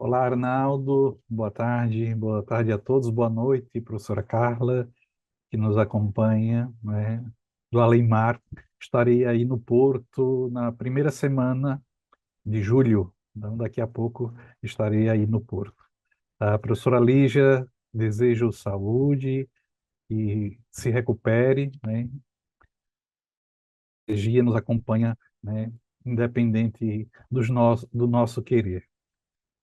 Olá, Arnaldo. Boa tarde. Boa tarde a todos. Boa noite, professora Carla, que nos acompanha, né, do Além-Mar. Estarei aí no Porto na primeira semana de julho. Então, daqui a pouco estarei aí no Porto. A professora Lígia, desejo saúde e se recupere, né? A energia nos acompanha, né, independente do nosso querer.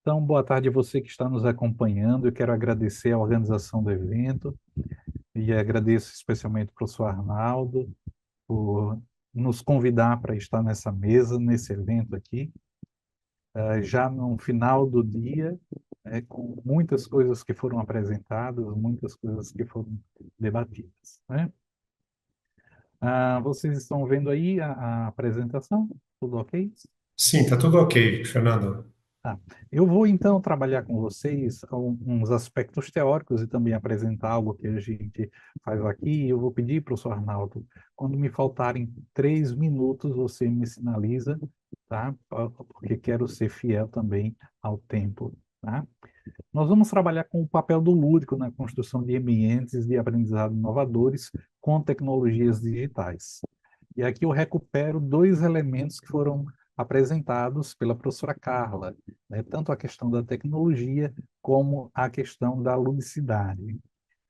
Então, boa tarde a você que está nos acompanhando. Eu quero agradecer a organização do evento e agradeço especialmente ao professor Arnaldo por nos convidar para estar nessa mesa, nesse evento aqui, já no final do dia, com muitas coisas que foram apresentadas, muitas coisas que foram debatidas, né? Vocês estão vendo aí a apresentação? Tudo ok? Sim, tá tudo ok, Fernando. Tá. Eu vou então trabalhar com vocês uns aspectos teóricos e também apresentar algo que a gente faz aqui. Eu vou pedir, professor Arnaldo, quando me faltarem 3 minutos, você me sinaliza, tá? Porque quero ser fiel também ao tempo, tá? Nós vamos trabalhar com o papel do lúdico na construção de ambientes de aprendizado inovadores com tecnologias digitais. E aqui eu recupero dois elementos que foram apresentados pela professora Carla, né? Tanto a questão da tecnologia como a questão da ludicidade.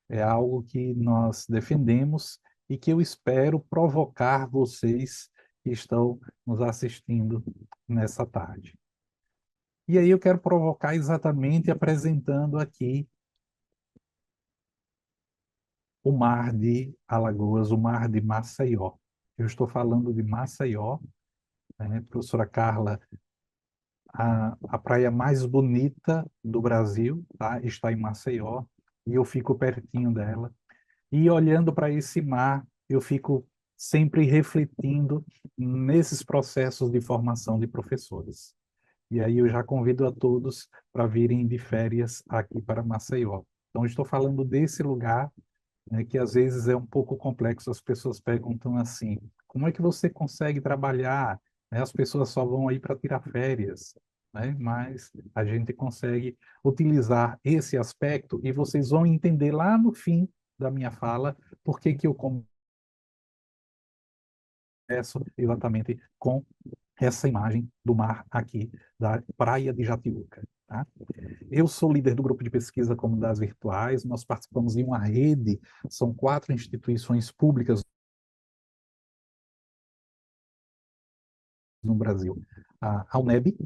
É algo que nós defendemos e que eu espero provocar vocês que estão nos assistindo nessa tarde. E aí eu quero provocar exatamente apresentando aqui o mar de Alagoas, o mar de Maceió. Eu estou falando de Maceió, né? Professora Carla, a praia mais bonita do Brasil, tá? Está em Maceió, e eu fico pertinho dela. E olhando para esse mar, eu fico sempre refletindo nesses processos de formação de professores. E aí eu já convido a todos para virem de férias aqui para Maceió. Então, estou falando desse lugar, né, que às vezes é um pouco complexo. As pessoas perguntam assim: como é que você consegue trabalhar? Né? As pessoas só vão aí para tirar férias, né? Mas a gente consegue utilizar esse aspecto e vocês vão entender lá no fim da minha fala por que que eu começo exatamente com essa imagem do mar aqui da Praia de Jatiuca. Tá? Eu sou líder do grupo de pesquisa Comunidades Virtuais, nós participamos de uma rede, são 4 instituições públicas no Brasil. A UNEB,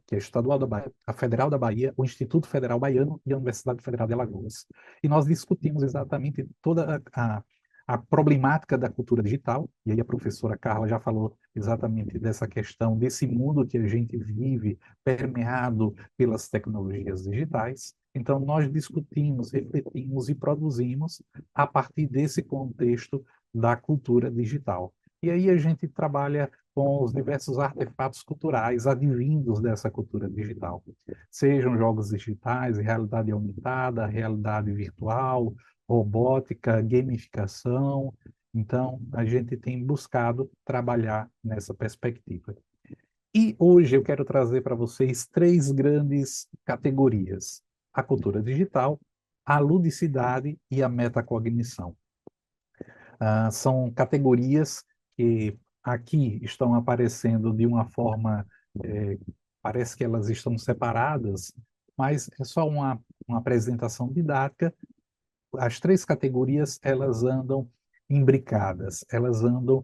que é estadual da Bahia, a Federal da Bahia, o Instituto Federal Baiano e a Universidade Federal de Alagoas. E nós discutimos exatamente toda a problemática da cultura digital, e aí a professora Carla já falou exatamente dessa questão, desse mundo que a gente vive, permeado pelas tecnologias digitais. Então, nós discutimos, refletimos e produzimos a partir desse contexto da cultura digital. E aí a gente trabalha com os diversos artefatos culturais advindos dessa cultura digital. Sejam jogos digitais, realidade aumentada, realidade virtual, robótica, gamificação. Então, a gente tem buscado trabalhar nessa perspectiva. E hoje eu quero trazer para vocês 3 grandes categorias: a cultura digital, a ludicidade e a metacognição. São categorias que aqui estão aparecendo de uma forma, eh, parece que elas estão separadas, mas é só uma apresentação didática. As 3 categorias, elas andam imbricadas, elas andam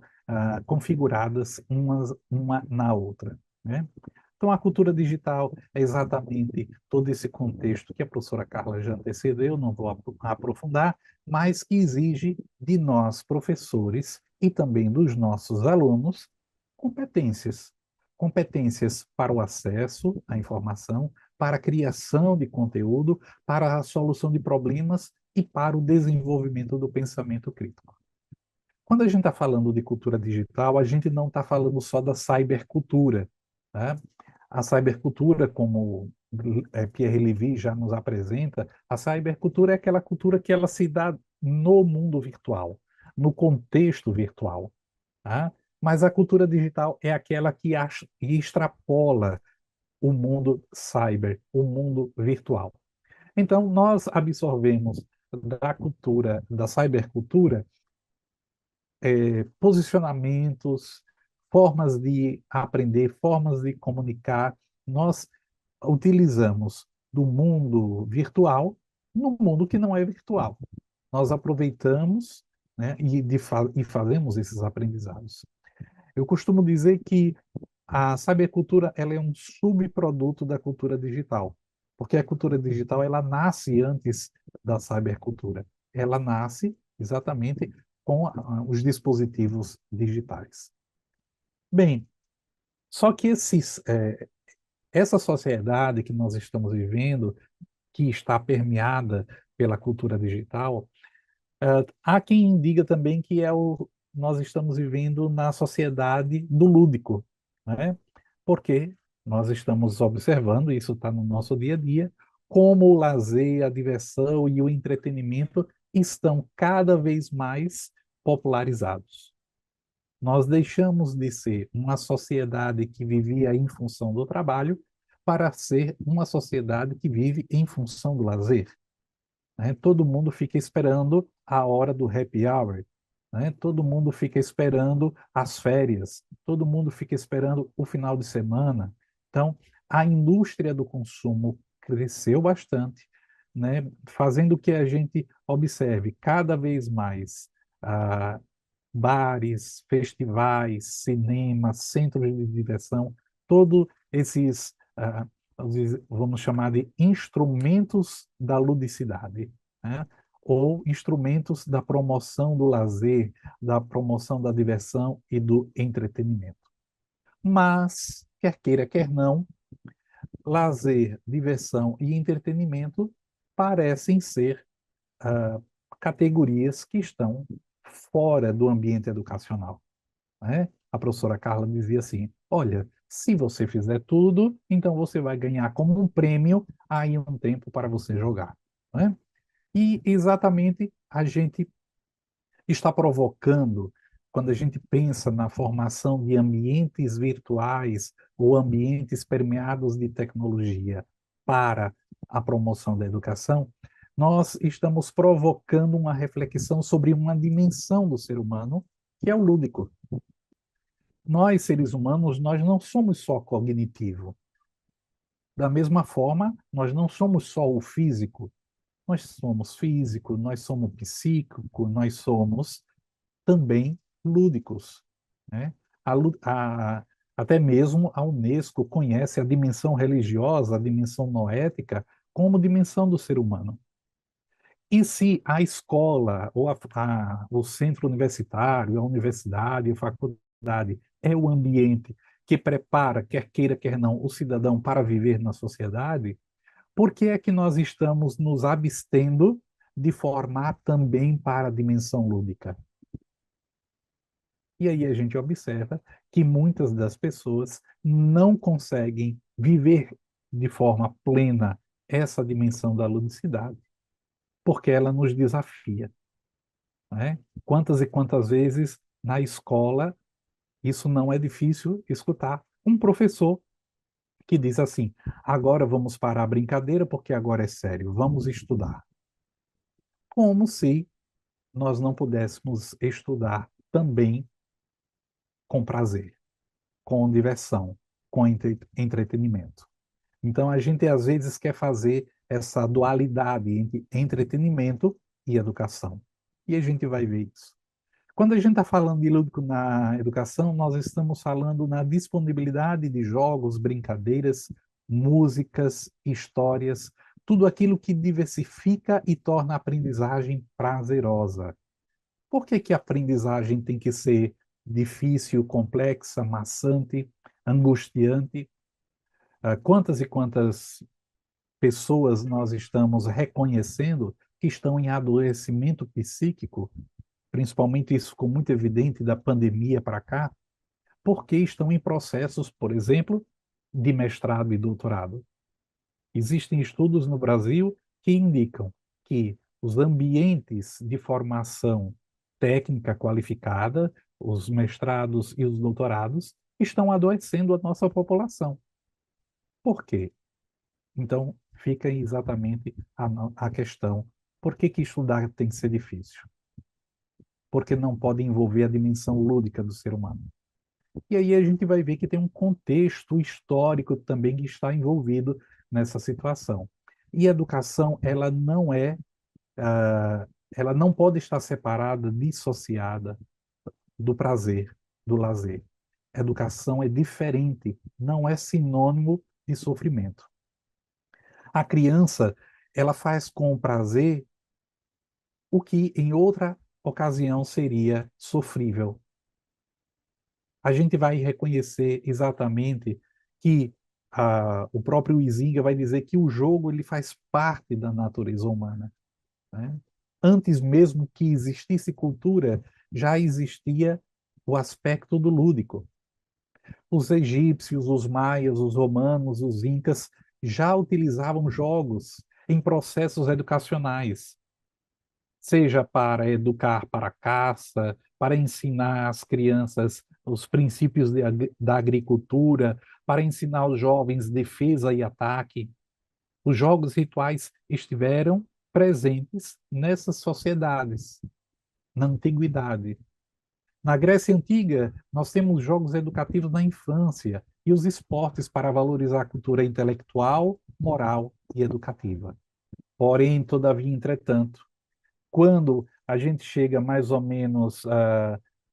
configuradas uma na outra, né? Então, a cultura digital é exatamente todo esse contexto que a professora Carla já antecedeu, não vou aprofundar, mas que exige de nós, professores, e também dos nossos alunos, competências. Competências para o acesso à informação, para a criação de conteúdo, para a solução de problemas e para o desenvolvimento do pensamento crítico. Quando a gente está falando de cultura digital, a gente não está falando só da cybercultura, né? A cybercultura, como Pierre Levy já nos apresenta, a cybercultura é aquela cultura que ela se dá no mundo virtual, no contexto virtual, tá? Mas a cultura digital é aquela que extrapola o mundo cyber, o mundo virtual. Então, nós absorvemos da cultura, da cybercultura, posicionamentos, formas de aprender, formas de comunicar. Nós utilizamos do mundo virtual no mundo que não é virtual. Nós aproveitamos, né, e fazemos esses aprendizados. Eu costumo dizer que a cybercultura ela é um subproduto da cultura digital, porque a cultura digital ela nasce antes da cybercultura. Ela nasce exatamente com os dispositivos digitais. Bem, só que essa sociedade que nós estamos vivendo, que está permeada pela cultura digital, há quem diga também que nós estamos vivendo na sociedade do lúdico, né? Porque nós estamos observando, isso está no nosso dia a dia, como o lazer, a diversão e o entretenimento estão cada vez mais popularizados. Nós deixamos de ser uma sociedade que vivia em função do trabalho para ser uma sociedade que vive em função do lazer, né? Todo mundo fica esperando a hora do happy hour, né? Todo mundo fica esperando as férias, todo mundo fica esperando o final de semana. Então, a indústria do consumo cresceu bastante, né? Fazendo que a gente observe cada vez mais ah, bares, festivais, cinemas, centros de diversão, todos esses, vamos chamar de instrumentos da ludicidade, né? Ou instrumentos da promoção do lazer, da promoção da diversão e do entretenimento. Mas, quer queira, quer não, lazer, diversão e entretenimento parecem ser ah, categorias que estão fora do ambiente educacional, né? A professora Carla dizia assim: olha, se você fizer tudo, então você vai ganhar como um prêmio aí um tempo para você jogar, né? E exatamente a gente está provocando, quando a gente pensa na formação de ambientes virtuais ou ambientes permeados de tecnologia para a promoção da educação, nós estamos provocando uma reflexão sobre uma dimensão do ser humano, que é o lúdico. Nós, seres humanos, nós não somos só cognitivo. Da mesma forma, nós não somos só o físico. Nós somos físico, nós somos psíquico, nós somos também lúdicos, né? Até mesmo a Unesco conhece a dimensão religiosa, a dimensão noética, como dimensão do ser humano. E se a escola, ou o centro universitário, a universidade, a faculdade, é o ambiente que prepara, quer queira, quer não, o cidadão para viver na sociedade, por que é que nós estamos nos abstendo de formar também para a dimensão lúdica? E aí a gente observa que muitas das pessoas não conseguem viver de forma plena essa dimensão da ludicidade, porque ela nos desafia, né? Quantas e quantas vezes na escola isso não é difícil escutar um professor que diz assim: agora vamos parar a brincadeira porque agora é sério, vamos estudar. Como se nós não pudéssemos estudar também com prazer, com diversão, com entretenimento. Então, a gente às vezes quer fazer essa dualidade entre entretenimento e educação. E a gente vai ver isso. Quando a gente está falando de lúdico na educação, nós estamos falando na disponibilidade de jogos, brincadeiras, músicas, histórias, tudo aquilo que diversifica e torna a aprendizagem prazerosa. Por que que a aprendizagem tem que ser difícil, complexa, maçante, angustiante? Quantas e quantas pessoas nós estamos reconhecendo que estão em adoecimento psíquico, principalmente isso ficou muito evidente da pandemia para cá, porque estão em processos, por exemplo, de mestrado e doutorado. Existem estudos no Brasil que indicam que os ambientes de formação técnica qualificada, os mestrados e os doutorados, estão adoecendo a nossa população. Por quê? Então, fica exatamente a questão: por que que estudar tem que ser difícil? Porque não pode envolver a dimensão lúdica do ser humano. E aí a gente vai ver que tem um contexto histórico também que está envolvido nessa situação. E a educação, ela não pode estar separada, dissociada do prazer, do lazer. Educação é diferente, não é sinônimo de sofrimento. A criança, ela faz com o prazer o que em outra ocasião seria sofrível. A gente vai reconhecer exatamente que o próprio Huizinga vai dizer que o jogo ele faz parte da natureza humana, né? Antes mesmo que existisse cultura, já existia o aspecto do lúdico. Os egípcios, os maias, os romanos, os incas já utilizavam jogos em processos educacionais, seja para educar para a caça, para ensinar às crianças os princípios da agricultura, para ensinar aos jovens defesa e ataque. Os jogos rituais estiveram presentes nessas sociedades, na antiguidade. Na Grécia Antiga, nós temos jogos educativos na infância e os esportes para valorizar a cultura intelectual, moral e educativa. Porém, todavia, entretanto, quando a gente chega mais ou menos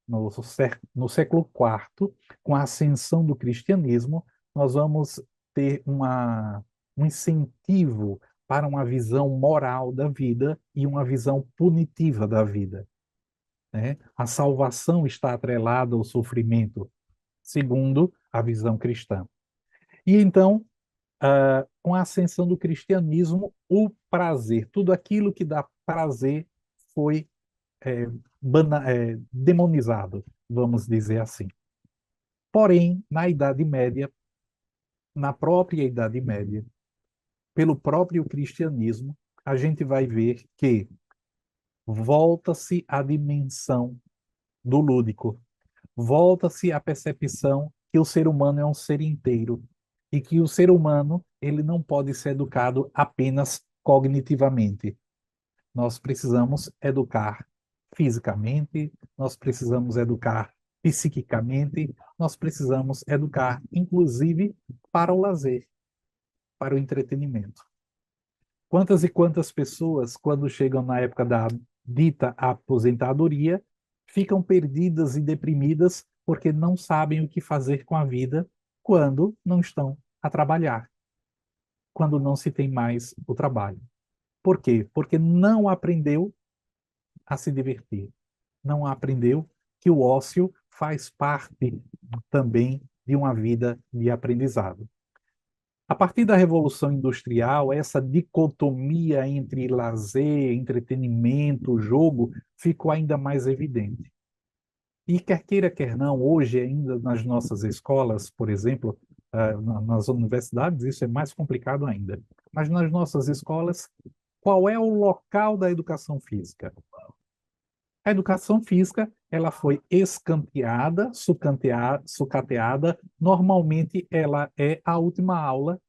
no século IV, com a ascensão do cristianismo, nós vamos ter um incentivo para uma visão moral da vida e uma visão punitiva da vida, né? A salvação está atrelada ao sofrimento, segundo a visão cristã. E então, com a ascensão do cristianismo, o prazer, tudo aquilo que dá prazer, foi demonizado, vamos dizer assim. Porém, na Idade Média, na própria Idade Média, pelo próprio cristianismo, a gente vai ver que volta-se à dimensão do lúdico, volta-se à percepção que o ser humano é um ser inteiro e que o ser humano ele não pode ser educado apenas cognitivamente. Nós precisamos educar fisicamente, nós precisamos educar psiquicamente, nós precisamos educar, inclusive, para o lazer, para o entretenimento. Quantas e quantas pessoas, quando chegam na época da dita aposentadoria, ficam perdidas e deprimidas porque não sabem o que fazer com a vida quando não estão a trabalhar, quando não se tem mais o trabalho. Por quê? Porque não aprendeu a se divertir, não aprendeu que o ócio faz parte também de uma vida de aprendizado. A partir da Revolução Industrial, essa dicotomia entre lazer, entretenimento, jogo, ficou ainda mais evidente. E quer queira, quer não, hoje ainda nas nossas escolas, por exemplo, nas universidades, isso é mais complicado ainda. Mas nas nossas escolas, qual é o local da educação física? A educação física, ela foi escanteada, sucateada. Normalmente, ela é a última aula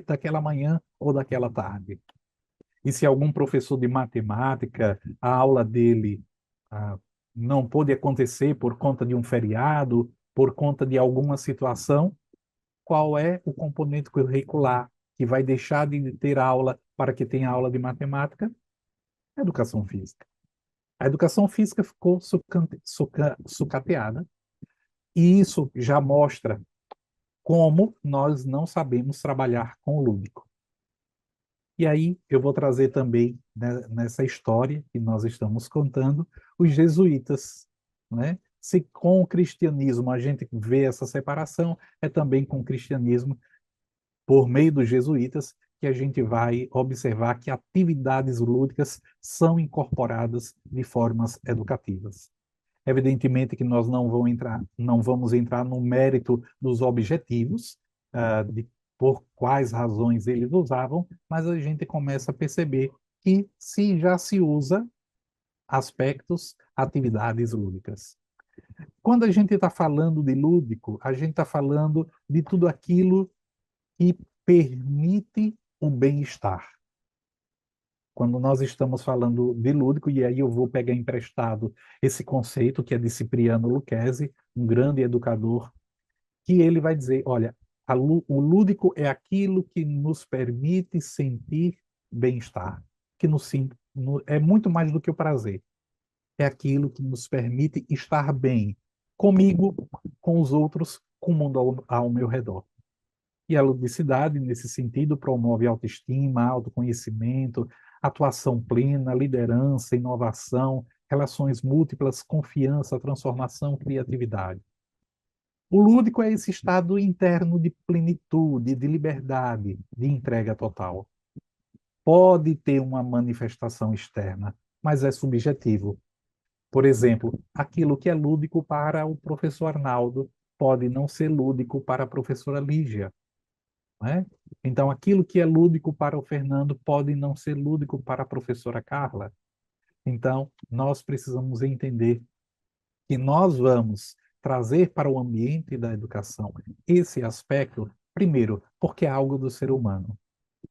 daquela manhã ou daquela tarde. E se algum professor de matemática, a aula dele ah, não pôde acontecer por conta de um feriado, por conta de alguma situação, qual é o componente curricular que vai deixar de ter aula para que tenha aula de matemática? Educação física. A educação física ficou sucateada, e isso já mostra como nós não sabemos trabalhar com o lúdico. E aí eu vou trazer também, né, nessa história que nós estamos contando, os jesuítas, né? Se com o cristianismo a gente vê essa separação, é também com o cristianismo, por meio dos jesuítas, que a gente vai observar que atividades lúdicas são incorporadas de formas educativas. Evidentemente que nós não vamos entrar no mérito dos objetivos, de por quais razões eles usavam, mas a gente começa a perceber que se já se usa aspectos, atividades lúdicas. Quando a gente está falando de lúdico, a gente está falando de tudo aquilo que permite o bem-estar. Quando nós estamos falando de lúdico, e aí eu vou pegar emprestado esse conceito que é de Cipriano Lucchesi, um grande educador, que ele vai dizer, olha, o lúdico é aquilo que nos permite sentir bem-estar, que é muito mais do que o prazer, é aquilo que nos permite estar bem comigo, com os outros, com o mundo ao meu redor. E a ludicidade, nesse sentido, promove autoestima, autoconhecimento, atuação plena, liderança, inovação, relações múltiplas, confiança, transformação, criatividade. O lúdico é esse estado interno de plenitude, de liberdade, de entrega total. Pode ter uma manifestação externa, mas é subjetivo. Por exemplo, aquilo que é lúdico para o professor Arnaldo pode não ser lúdico para a professora Lígia, né? Então, aquilo que é lúdico para o Fernando pode não ser lúdico para a professora Carla. Então, nós precisamos entender que nós vamos trazer para o ambiente da educação esse aspecto, primeiro, porque é algo do ser humano,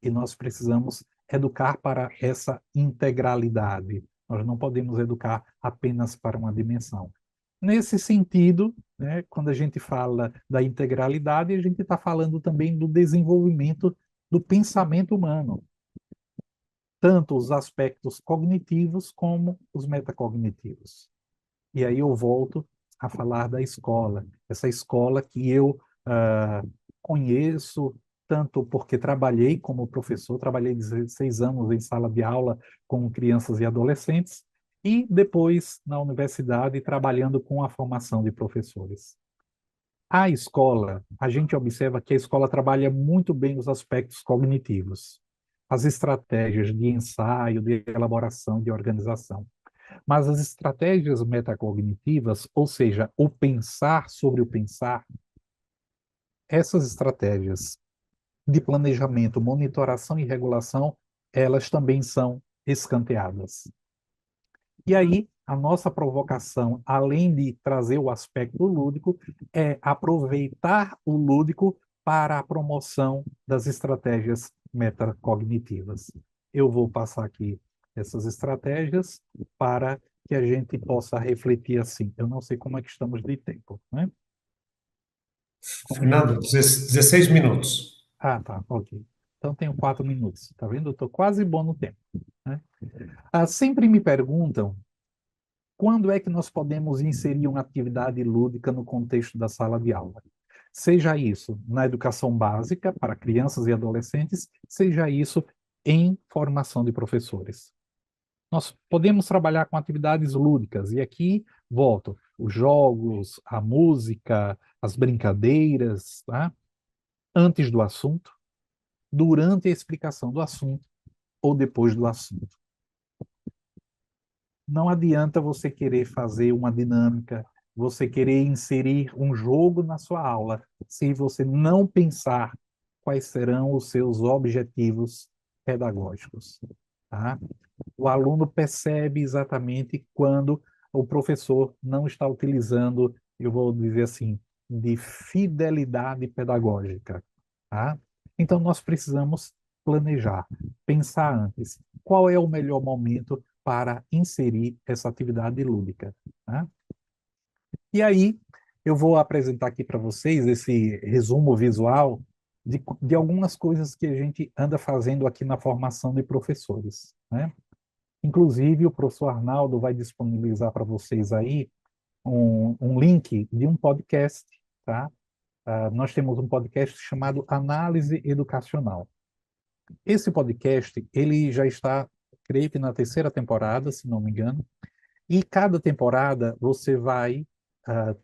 e nós precisamos educar para essa integralidade. Nós não podemos educar apenas para uma dimensão. Nesse sentido, né, quando a gente fala da integralidade, a gente está falando também do desenvolvimento do pensamento humano, tanto os aspectos cognitivos como os metacognitivos. E aí eu volto a falar da escola, essa escola que eu conheço tanto porque trabalhei como professor, trabalhei 16 anos em sala de aula com crianças e adolescentes, e depois na universidade trabalhando com a formação de professores. A escola, a gente observa que a escola trabalha muito bem os aspectos cognitivos, as estratégias de ensaio, de elaboração, de organização. Mas as estratégias metacognitivas, ou seja, o pensar sobre o pensar, essas estratégias de planejamento, monitoração e regulação, elas também são escanteadas. E aí, a nossa provocação, além de trazer o aspecto lúdico, é aproveitar o lúdico para a promoção das estratégias metacognitivas. Eu vou passar aqui essas estratégias para que a gente possa refletir assim. Eu não sei como é que estamos de tempo, né? Como Fernando, estamos? 16 minutos. Ah, tá, ok. Então tenho 4 minutos, tá vendo? Eu estou quase bom no tempo, né? Sempre me perguntam quando é que nós podemos inserir uma atividade lúdica no contexto da sala de aula? Seja isso na educação básica para crianças e adolescentes, seja isso em formação de professores. Nós podemos trabalhar com atividades lúdicas, e aqui volto, os jogos, a música, as brincadeiras, tá? Antes do assunto, durante a explicação do assunto ou depois do assunto. Não adianta você querer fazer uma dinâmica, você querer inserir um jogo na sua aula, se você não pensar quais serão os seus objetivos pedagógicos, tá? O aluno percebe exatamente quando o professor não está utilizando, eu vou dizer assim, de fidelidade pedagógica, tá? Então nós precisamos planejar, pensar antes, qual é o melhor momento para inserir essa atividade lúdica, tá? E aí, eu vou apresentar aqui para vocês esse resumo visual de algumas coisas que a gente anda fazendo aqui na formação de professores, né? Inclusive, o professor Arnaldo vai disponibilizar para vocês aí um link de um podcast, tá? Nós temos um podcast chamado Análise Educacional. Esse podcast, ele já está, creio que na terceira temporada, se não me engano, e cada temporada você vai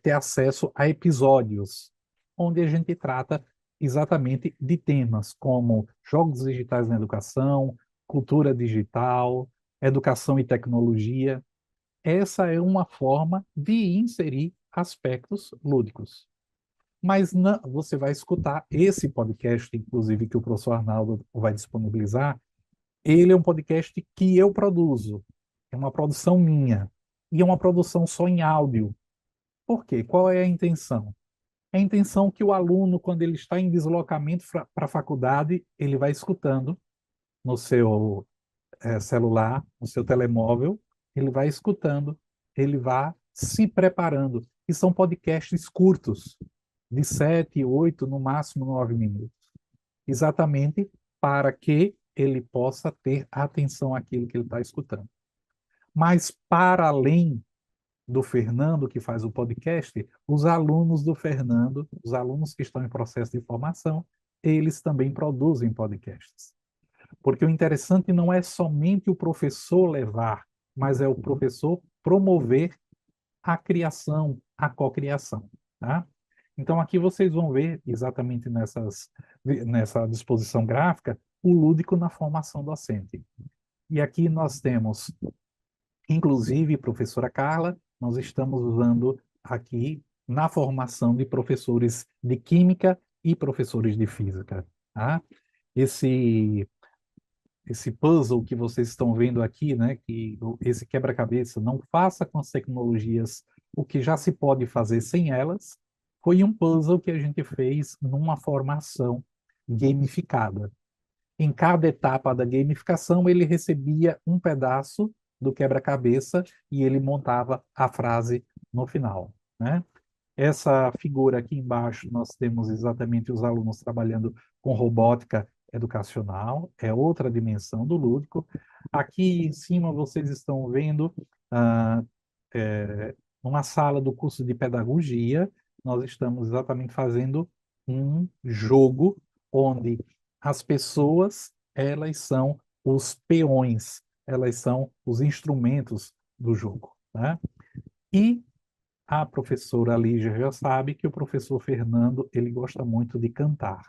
ter acesso a episódios onde a gente trata exatamente de temas como jogos digitais na educação, cultura digital, educação e tecnologia. Essa é uma forma de inserir aspectos lúdicos. Mas não, você vai escutar esse podcast, inclusive, que o professor Arnaldo vai disponibilizar. Ele é um podcast que eu produzo, é uma produção minha, e é uma produção só em áudio. Por quê? Qual é a intenção? É a intenção que o aluno, quando ele está em deslocamento para a faculdade, ele vai escutando no seu celular, no seu telemóvel, ele vai escutando, ele vai se preparando. E são podcasts curtos, de 7, 8, no máximo 9 minutos. Exatamente para que ele possa ter atenção àquilo que ele está escutando. Mas, para além do Fernando, que faz o podcast, os alunos do Fernando, os alunos que estão em processo de formação, eles também produzem podcasts. Porque o interessante não é somente o professor levar, mas é o professor promover a criação, a cocriação, tá? Então aqui vocês vão ver exatamente nessa disposição gráfica o lúdico na formação docente. E aqui nós temos, inclusive, professora Carla, nós estamos usando aqui na formação de professores de química e professores de física, tá? Esse esse puzzle que vocês estão vendo aqui, né, esse quebra-cabeça, não faça com as tecnologias o que já se pode fazer sem elas, foi um puzzle que a gente fez numa formação gamificada. Em cada etapa da gamificação, ele recebia um pedaço do quebra-cabeça e ele montava a frase no final, né? Essa figura aqui embaixo, nós temos exatamente os alunos trabalhando com robótica educacional, é outra dimensão do lúdico. Aqui em cima vocês estão vendo ah, uma sala do curso de pedagogia, nós estamos exatamente fazendo um jogo onde as pessoas, elas são os peões, elas são os instrumentos do jogo, né? E a professora Lígia já sabe que o professor Fernando, ele gosta muito de cantar,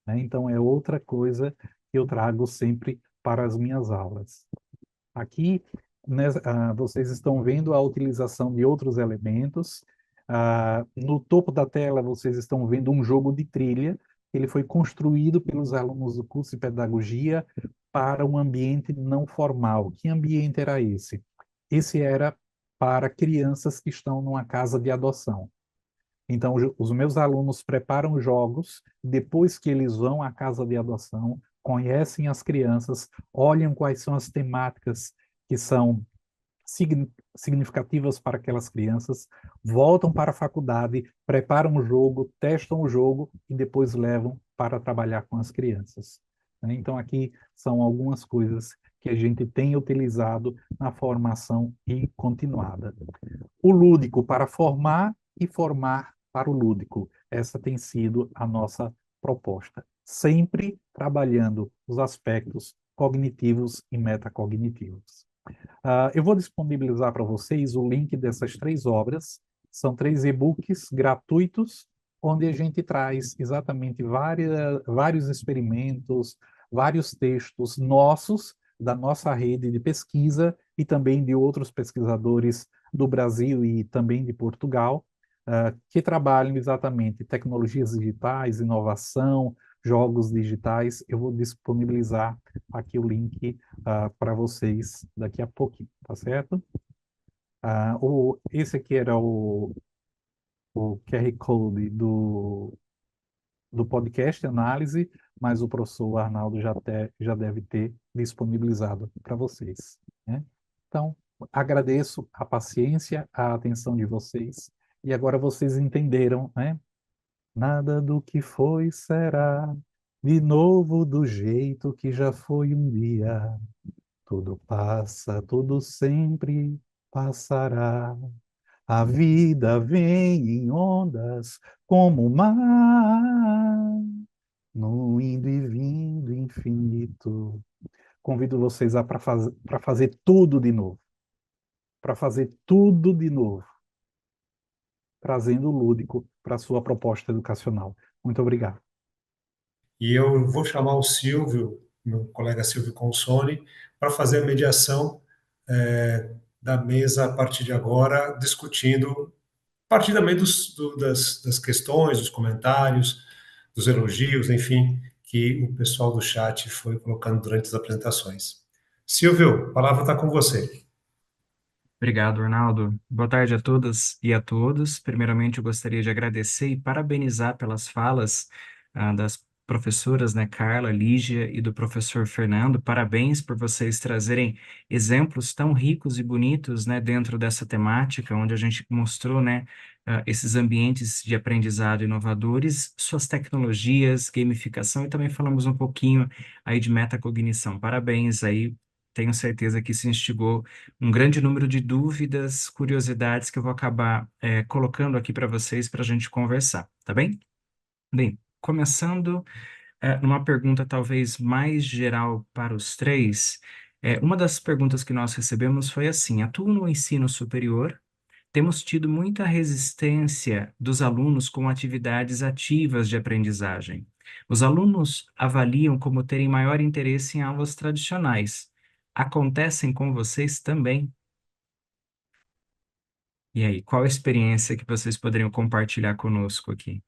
né? Então é outra coisa que eu trago sempre para as minhas aulas. Aqui, né, vocês estão vendo a utilização de outros elementos. No topo da tela, vocês estão vendo um jogo de trilha. Ele foi construído pelos alunos do curso de pedagogia para um ambiente não formal. Que ambiente era esse? Esse era para crianças que estão numa casa de adoção. Então, os meus alunos preparam jogos, depois que eles vão à casa de adoção, conhecem as crianças, olham quais são as temáticas que são significativas para aquelas crianças, voltam para a faculdade, preparam o jogo, testam o jogo e depois levam para trabalhar com as crianças, né? Então, aqui são algumas coisas que a gente tem utilizado na formação e continuada. O lúdico para formar e formar para o lúdico. Essa tem sido a nossa proposta, sempre trabalhando os aspectos cognitivos e metacognitivos. Eu vou disponibilizar para vocês o link dessas 3 obras. São 3 e-books gratuitos, onde a gente traz exatamente vários experimentos, vários textos nossos, da nossa rede de pesquisa e também de outros pesquisadores do Brasil e também de Portugal, que trabalham exatamente tecnologias digitais, inovação, jogos digitais. Eu vou disponibilizar aqui o link para vocês daqui a pouquinho, tá certo? Esse aqui era o QR Code do podcast Análise, mas o professor Arnaldo já deve ter disponibilizado para vocês, né? Então, agradeço a paciência, a atenção de vocês, e agora vocês entenderam, né? Nada do que foi será de novo do jeito que já foi um dia. Tudo passa, tudo sempre passará. A vida vem em ondas como o mar, no indo e vindo infinito. Convido vocês para fazer tudo de novo, para fazer tudo de novo, trazendo o lúdico para a sua proposta educacional. Muito obrigado. E eu vou chamar o Silvio, meu colega Silvio Consoni, para fazer a mediação da mesa a partir de agora, discutindo, a partir também das questões, dos comentários, dos elogios, enfim, que o pessoal do chat foi colocando durante as apresentações. Silvio, a palavra está com você. Obrigado, Arnaldo. Boa tarde a todas e a todos. Primeiramente, eu gostaria de agradecer e parabenizar pelas falas, das professoras, né, Carla, Lígia e do professor Fernando. Parabéns por vocês trazerem exemplos tão ricos e bonitos, né, dentro dessa temática, onde a gente mostrou, né, esses ambientes de aprendizado inovadores, suas tecnologias, gamificação e também falamos um pouquinho aí de metacognição. Parabéns aí. Tenho certeza que isso instigou um grande número de dúvidas, curiosidades que eu vou acabar colocando aqui para vocês para a gente conversar, tá bem? Bem, começando numa pergunta talvez mais geral para os três, uma das perguntas que nós recebemos foi assim: atuo no ensino superior, temos tido muita resistência dos alunos com atividades ativas de aprendizagem. Os alunos avaliam como terem maior interesse em aulas tradicionais. Acontecem com vocês também? E aí, qual a experiência que vocês poderiam compartilhar conosco aqui?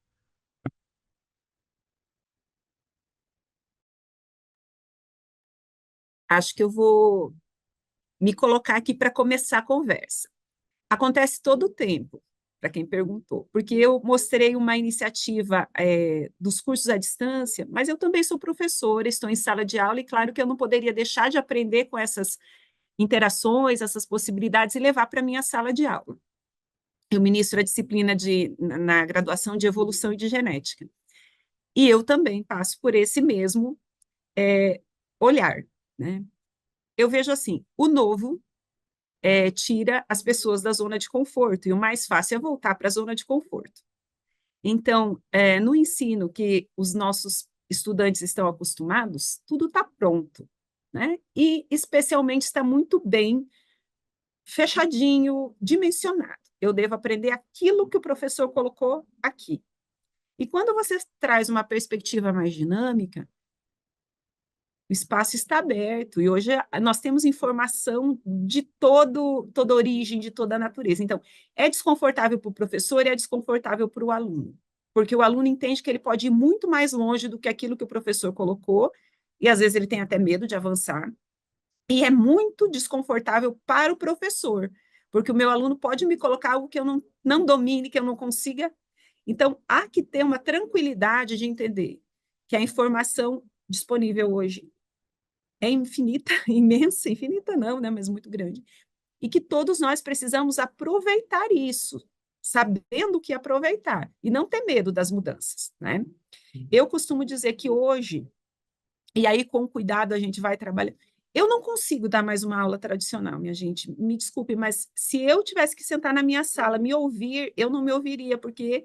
Acho que eu vou me colocar aqui para começar a conversa. Acontece todo o tempo, para quem perguntou, porque eu mostrei uma iniciativa dos cursos à distância, mas eu também sou professora, estou em sala de aula, e claro que eu não poderia deixar de aprender com essas interações, essas possibilidades, e levar para a minha sala de aula. Eu ministro a disciplina na graduação de evolução e de genética. E eu também passo por esse mesmo olhar, né? Eu vejo assim, o novo tira as pessoas da zona de conforto, e o mais fácil é voltar para a zona de conforto. Então, no ensino que os nossos estudantes estão acostumados, tudo está pronto, né? E especialmente está muito bem fechadinho, dimensionado. Eu devo aprender aquilo que o professor colocou aqui. E quando você traz uma perspectiva mais dinâmica, o espaço está aberto, e hoje nós temos informação de toda origem, de toda a natureza. Então, é desconfortável para o professor e é desconfortável para o aluno, porque o aluno entende que ele pode ir muito mais longe do que aquilo que o professor colocou, e às vezes ele tem até medo de avançar, e é muito desconfortável para o professor, porque o meu aluno pode me colocar algo que eu não domine, que eu não consiga. Então, há que ter uma tranquilidade de entender que a informação disponível hoje é infinita, imensa, infinita não, né, mas muito grande, e que todos nós precisamos aproveitar isso, sabendo o que aproveitar, e não ter medo das mudanças, né? Eu costumo dizer que hoje, e aí com cuidado a gente vai trabalhar, eu não consigo dar mais uma aula tradicional, minha gente, me desculpe, mas se eu tivesse que sentar na minha sala, me ouvir, eu não me ouviria, porque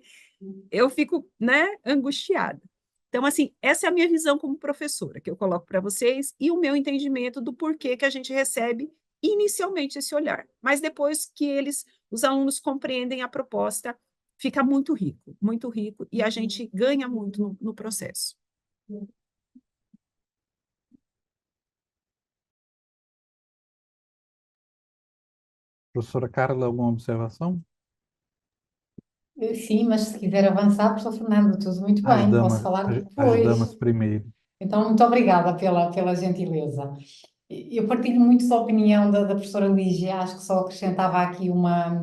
eu fico, né, angustiada. Então, assim, essa é a minha visão como professora, que eu coloco para vocês, e o meu entendimento do porquê que a gente recebe inicialmente esse olhar. Mas depois que os alunos compreendem a proposta, fica muito rico, e a gente ganha muito no processo. Professora Carla, alguma observação? Sim, mas se quiser avançar, professor Fernando, tudo muito bem, posso falar As depois. damas primeiro. Então, muito obrigada pela gentileza. Eu partilho muito da opinião da professora Lígia, acho que só acrescentava aqui uma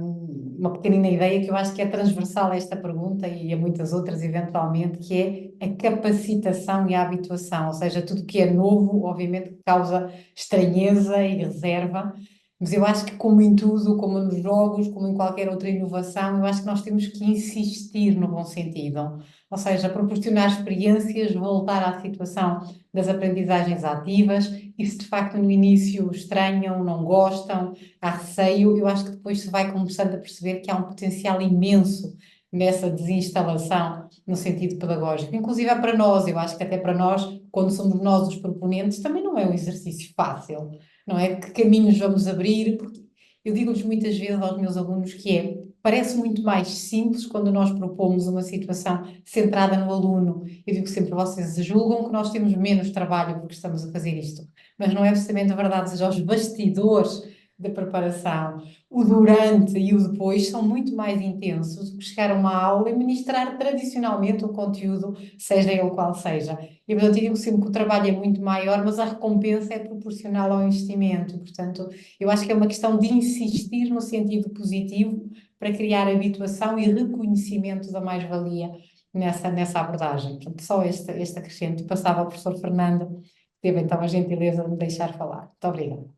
pequenina ideia que eu acho que é transversal a esta pergunta e a muitas outras, eventualmente, que é a capacitação e a habituação, ou seja, tudo que é novo, obviamente, causa estranheza e reserva, mas eu acho que, como em tudo, como nos jogos, como em qualquer outra inovação, eu acho que nós temos que insistir no bom sentido, ou seja, proporcionar experiências, voltar à situação das aprendizagens ativas, e se de facto no início estranham, não gostam, há receio, eu acho que depois se vai começando a perceber que há um potencial imenso nessa desinstalação no sentido pedagógico. Inclusive é para nós, eu acho que até para nós, quando somos nós os proponentes, também não é um exercício fácil, não é? Que caminhos vamos abrir? Porque eu digo-lhes muitas vezes aos meus alunos que parece muito mais simples quando nós propomos uma situação centrada no aluno. Eu digo sempre, vocês julgam que nós temos menos trabalho porque estamos a fazer isto, mas não é absolutamente verdade, ou seja, os bastidores de preparação. O durante e o depois são muito mais intensos do que chegar a uma aula e ministrar tradicionalmente o conteúdo, seja ele qual seja. E, portanto, eu digo sempre que o trabalho é muito maior, mas a recompensa é proporcional ao investimento. Portanto, eu acho que é uma questão de insistir no sentido positivo para criar habituação e reconhecimento da mais-valia nessa abordagem. Portanto, só este acrescento. Passava ao professor Fernando, que teve então a gentileza de me deixar falar. Muito obrigada.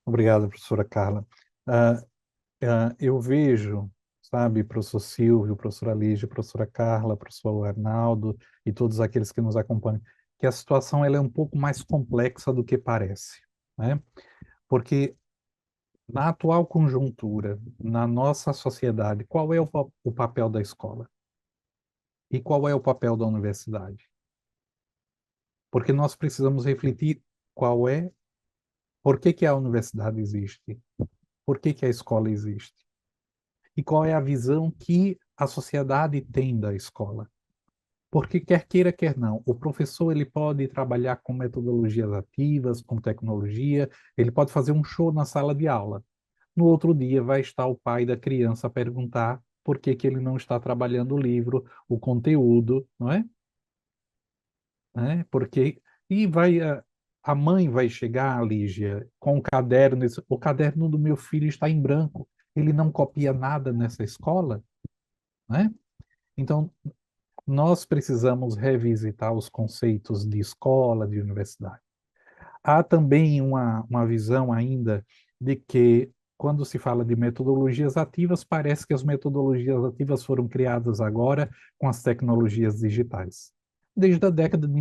Obrigado, professora Carla. Ah, eu vejo, sabe, professor Silvio, professora Lígia, professora Carla, professor Arnaldo e todos aqueles que nos acompanham, que a situação ela é um pouco mais complexa do que parece, né? Porque na atual conjuntura, na nossa sociedade, qual é o papel da escola? E qual é o papel da universidade? Porque nós precisamos refletir por que que a universidade existe? Por que que a escola existe? E qual é a visão que a sociedade tem da escola? Porque quer queira, quer não, o professor ele pode trabalhar com metodologias ativas, com tecnologia, ele pode fazer um show na sala de aula. No outro dia vai estar o pai da criança a perguntar por que que ele não está trabalhando o livro, o conteúdo, não é? Porque a mãe vai chegar, Lígia, com o caderno, o caderno do meu filho está em branco, ele não copia nada nessa escola, né? Então, nós precisamos revisitar os conceitos de escola, de universidade. Há também uma visão ainda de que, quando se fala de metodologias ativas, parece que as metodologias ativas foram criadas agora com as tecnologias digitais. Desde a década de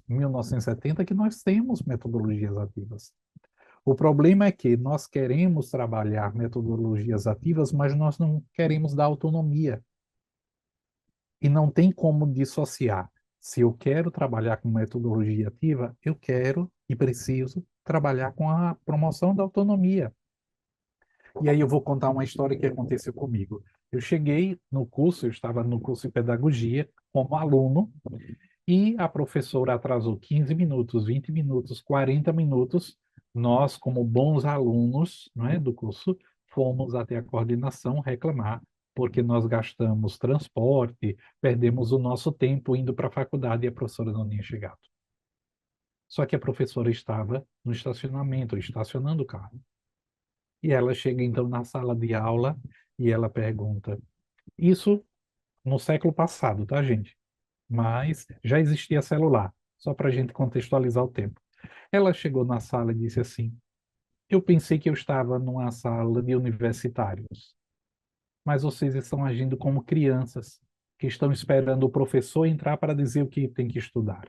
1970 que nós temos metodologias ativas. O problema é que nós queremos trabalhar metodologias ativas, mas nós não queremos dar autonomia. E não tem como dissociar. Se eu quero trabalhar com metodologia ativa, eu quero e preciso trabalhar com a promoção da autonomia. E aí eu vou contar uma história que aconteceu comigo. Eu cheguei no curso, eu estava no curso de pedagogia como aluno, e a professora atrasou 15 minutos, 20 minutos, 40 minutos. Nós, como bons alunos, não é, do curso, fomos até a coordenação reclamar, porque nós gastamos transporte, perdemos o nosso tempo indo para a faculdade e a professora não tinha chegado. Só que a professora estava no estacionamento, estacionando o carro. E ela chega então na sala de aula e ela pergunta: isso no século passado, tá, gente? Mas já existia celular, só para a gente contextualizar o tempo. Ela chegou na sala e disse assim: eu pensei que eu estava numa sala de universitários, mas vocês estão agindo como crianças que estão esperando o professor entrar para dizer o que tem que estudar.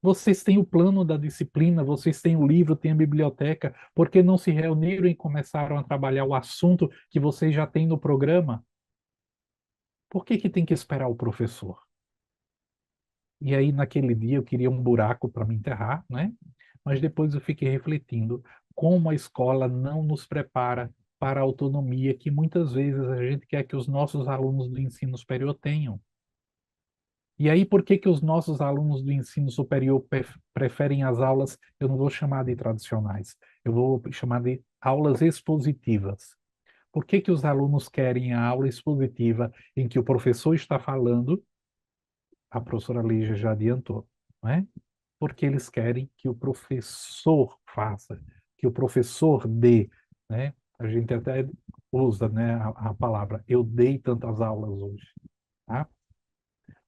Vocês têm o plano da disciplina, vocês têm o livro, têm a biblioteca, por que não se reuniram e começaram a trabalhar o assunto que vocês já têm no programa? Por que que tem que esperar o professor? E aí, naquele dia, eu queria um buraco para me enterrar, né? Mas depois eu fiquei refletindo como a escola não nos prepara para a autonomia que muitas vezes a gente quer que os nossos alunos do ensino superior tenham. E aí, por que que os nossos alunos do ensino superior preferem as aulas, eu não vou chamar de tradicionais, eu vou chamar de aulas expositivas? Por que que os alunos querem a aula expositiva em que o professor está falando? A professora Lígia já adiantou, não é? Porque eles querem que o professor faça, que o professor dê, né? A gente até usa, né, a palavra eu dei tantas aulas hoje, tá?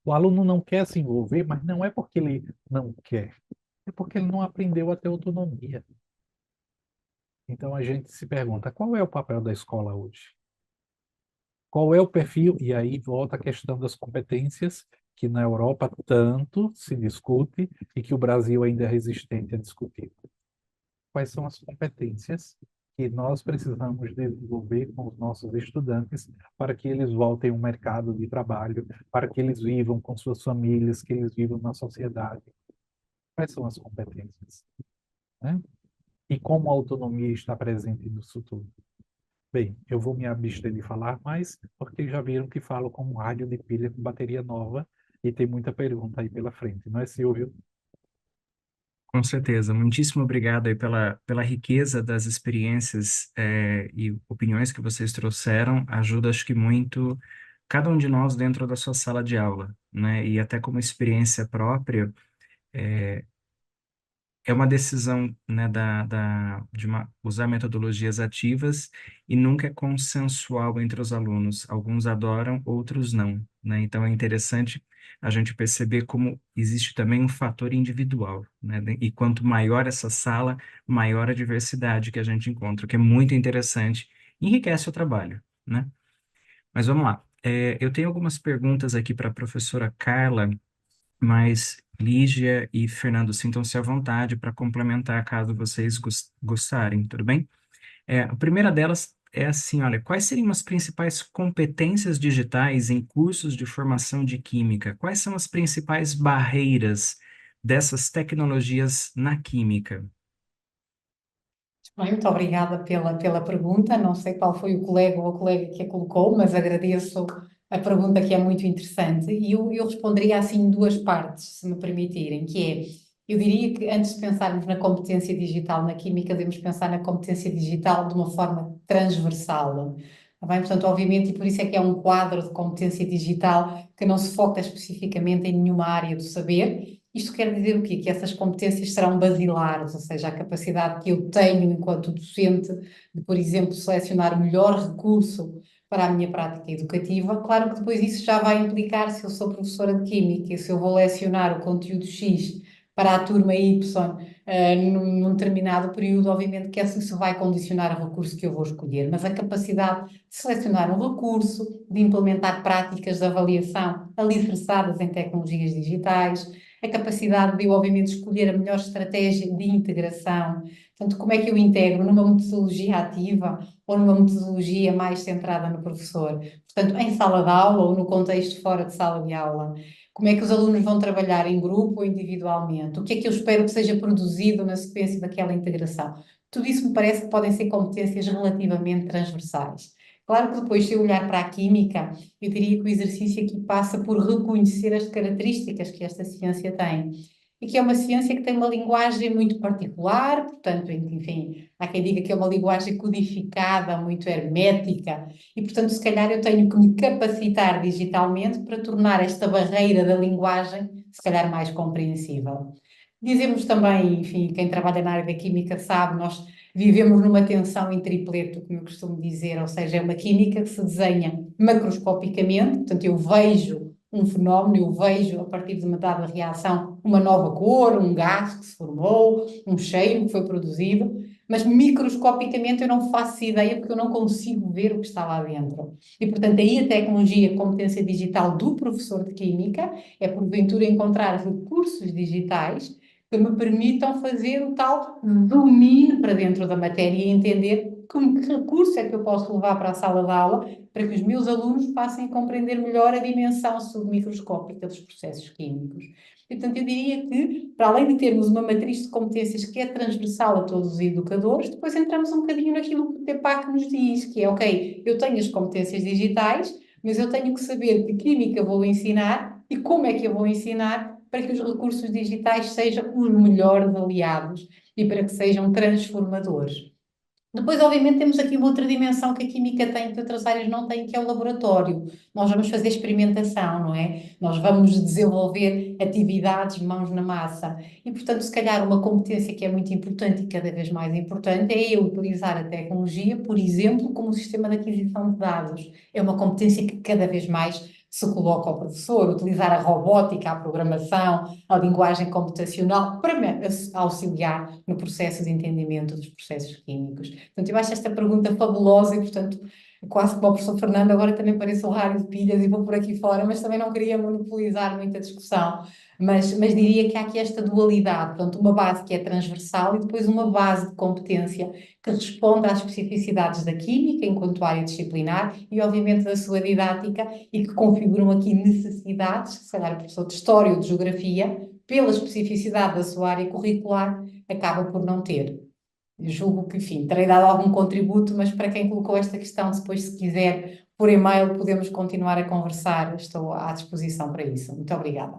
O aluno não quer se envolver, mas não é porque ele não quer, é porque ele não aprendeu a ter autonomia. Então a gente se pergunta, qual é o papel da escola hoje? Qual é o perfil? E aí volta a questão das competências, que na Europa tanto se discute e que o Brasil ainda é resistente a discutir. Quais são as competências que nós precisamos desenvolver com os nossos estudantes para que eles voltem ao mercado de trabalho, para que eles vivam com suas famílias, que eles vivam na sociedade? Quais são as competências, né? E como a autonomia está presente nisso tudo? Bem, eu vou me abster de falar mais, porque já viram que falo com um rádio de pilha com bateria nova e tem muita pergunta aí pela frente, não é, Silvio? Com certeza. Muitíssimo obrigado aí pela riqueza das experiências e opiniões que vocês trouxeram. Ajuda, acho que muito, cada um de nós dentro da sua sala de aula, né? E até como experiência própria, é uma decisão, né, usar metodologias ativas e nunca é consensual entre os alunos. Alguns adoram, outros não, né? Então é interessante a gente perceber como existe também um fator individual, né? E quanto maior essa sala, maior a diversidade que a gente encontra, o que é muito interessante, enriquece o trabalho, né? Mas vamos lá. Eu tenho algumas perguntas aqui para a professora Carla, mas Lígia e Fernando, sintam-se à vontade para complementar caso vocês gostarem, tudo bem? A primeira delas é assim, olha, quais seriam as principais competências digitais em cursos de formação de química? Quais são as principais barreiras dessas tecnologias na química? Bem, muito obrigada pela pergunta. Não sei qual foi o colega ou a colega que a colocou, mas agradeço a pergunta que é muito interessante. E eu responderia assim em duas partes, se me permitirem, que é, eu diria que antes de pensarmos na competência digital na química, devemos pensar na competência digital de uma forma transversal. Tá bem? Portanto, obviamente, e por isso é que é um quadro de competência digital que não se foca especificamente em nenhuma área do saber. Isto quer dizer o quê? Que essas competências serão basilares, ou seja, a capacidade que eu tenho enquanto docente de, por exemplo, selecionar o melhor recurso para a minha prática educativa. Claro que depois isso já vai implicar, se eu sou professora de Química e se eu vou lecionar o conteúdo X para a turma Y, num determinado período, obviamente que isso vai condicionar o recurso que eu vou escolher, mas a capacidade de selecionar um recurso, de implementar práticas de avaliação alicerçadas em tecnologias digitais, a capacidade de eu, obviamente, escolher a melhor estratégia de integração. Portanto, como é que eu integro numa metodologia ativa ou numa metodologia mais centrada no professor? Portanto, em sala de aula ou no contexto fora de sala de aula. Como é que os alunos vão trabalhar em grupo ou individualmente? O que é que eu espero que seja produzido na sequência daquela integração? Tudo isso me parece que podem ser competências relativamente transversais. Claro que depois, se eu olhar para a química, eu diria que o exercício aqui passa por reconhecer as características que esta ciência tem. E que é uma ciência que tem uma linguagem muito particular, portanto, enfim, há quem diga que é uma linguagem codificada, muito hermética, e, portanto, se calhar eu tenho que me capacitar digitalmente para tornar esta barreira da linguagem, se calhar, mais compreensível. Dizemos também, enfim, quem trabalha na área da química sabe, nós vivemos numa tensão em tripleto, como eu costumo dizer, ou seja, é uma química que se desenha macroscopicamente, portanto, eu vejo um fenómeno, eu vejo a partir de uma dada reação uma nova cor, um gás que se formou, um cheiro que foi produzido, mas microscopicamente eu não faço ideia porque eu não consigo ver o que está lá dentro. E, portanto, aí a tecnologia, a competência digital do professor de química é, porventura, encontrar recursos digitais que me permitam fazer o tal domínio para dentro da matéria e entender que recurso é que eu posso levar para a sala de aula para que os meus alunos passem a compreender melhor a dimensão submicroscópica dos processos químicos. E, portanto, eu diria que, para além de termos uma matriz de competências que é transversal a todos os educadores, depois entramos um bocadinho naquilo que o TEPAC nos diz, que é, ok, eu tenho as competências digitais, mas eu tenho que saber que química vou ensinar e como é que eu vou ensinar para que os recursos digitais sejam os melhores aliados e para que sejam transformadores. Depois, obviamente, temos aqui uma outra dimensão que a química tem, que outras áreas não têm, que é o laboratório. Nós vamos fazer experimentação, não é? Nós vamos desenvolver atividades mãos na massa. E, portanto, se calhar uma competência que é muito importante e cada vez mais importante é eu utilizar a tecnologia, por exemplo, como sistema de aquisição de dados. É uma competência que cada vez mais se coloca ao professor, utilizar a robótica, a programação, a linguagem computacional para me auxiliar no processo de entendimento dos processos químicos. Portanto, eu acho esta pergunta fabulosa e, portanto, quase como o professor Fernando, agora também parece o rádio de pilhas e vou por aqui fora, mas também não queria monopolizar muita discussão. Mas diria que há aqui esta dualidade, portanto, uma base que é transversal e depois uma base de competência que responde às especificidades da química enquanto área disciplinar e, obviamente, da sua didática e que configuram aqui necessidades que, se calhar, o professor de História ou de Geografia, pela especificidade da sua área curricular, acaba por não ter. Eu julgo que, enfim, terei dado algum contributo, mas para quem colocou esta questão, depois, se quiser, por e-mail, podemos continuar a conversar. Estou à disposição para isso. Muito obrigada.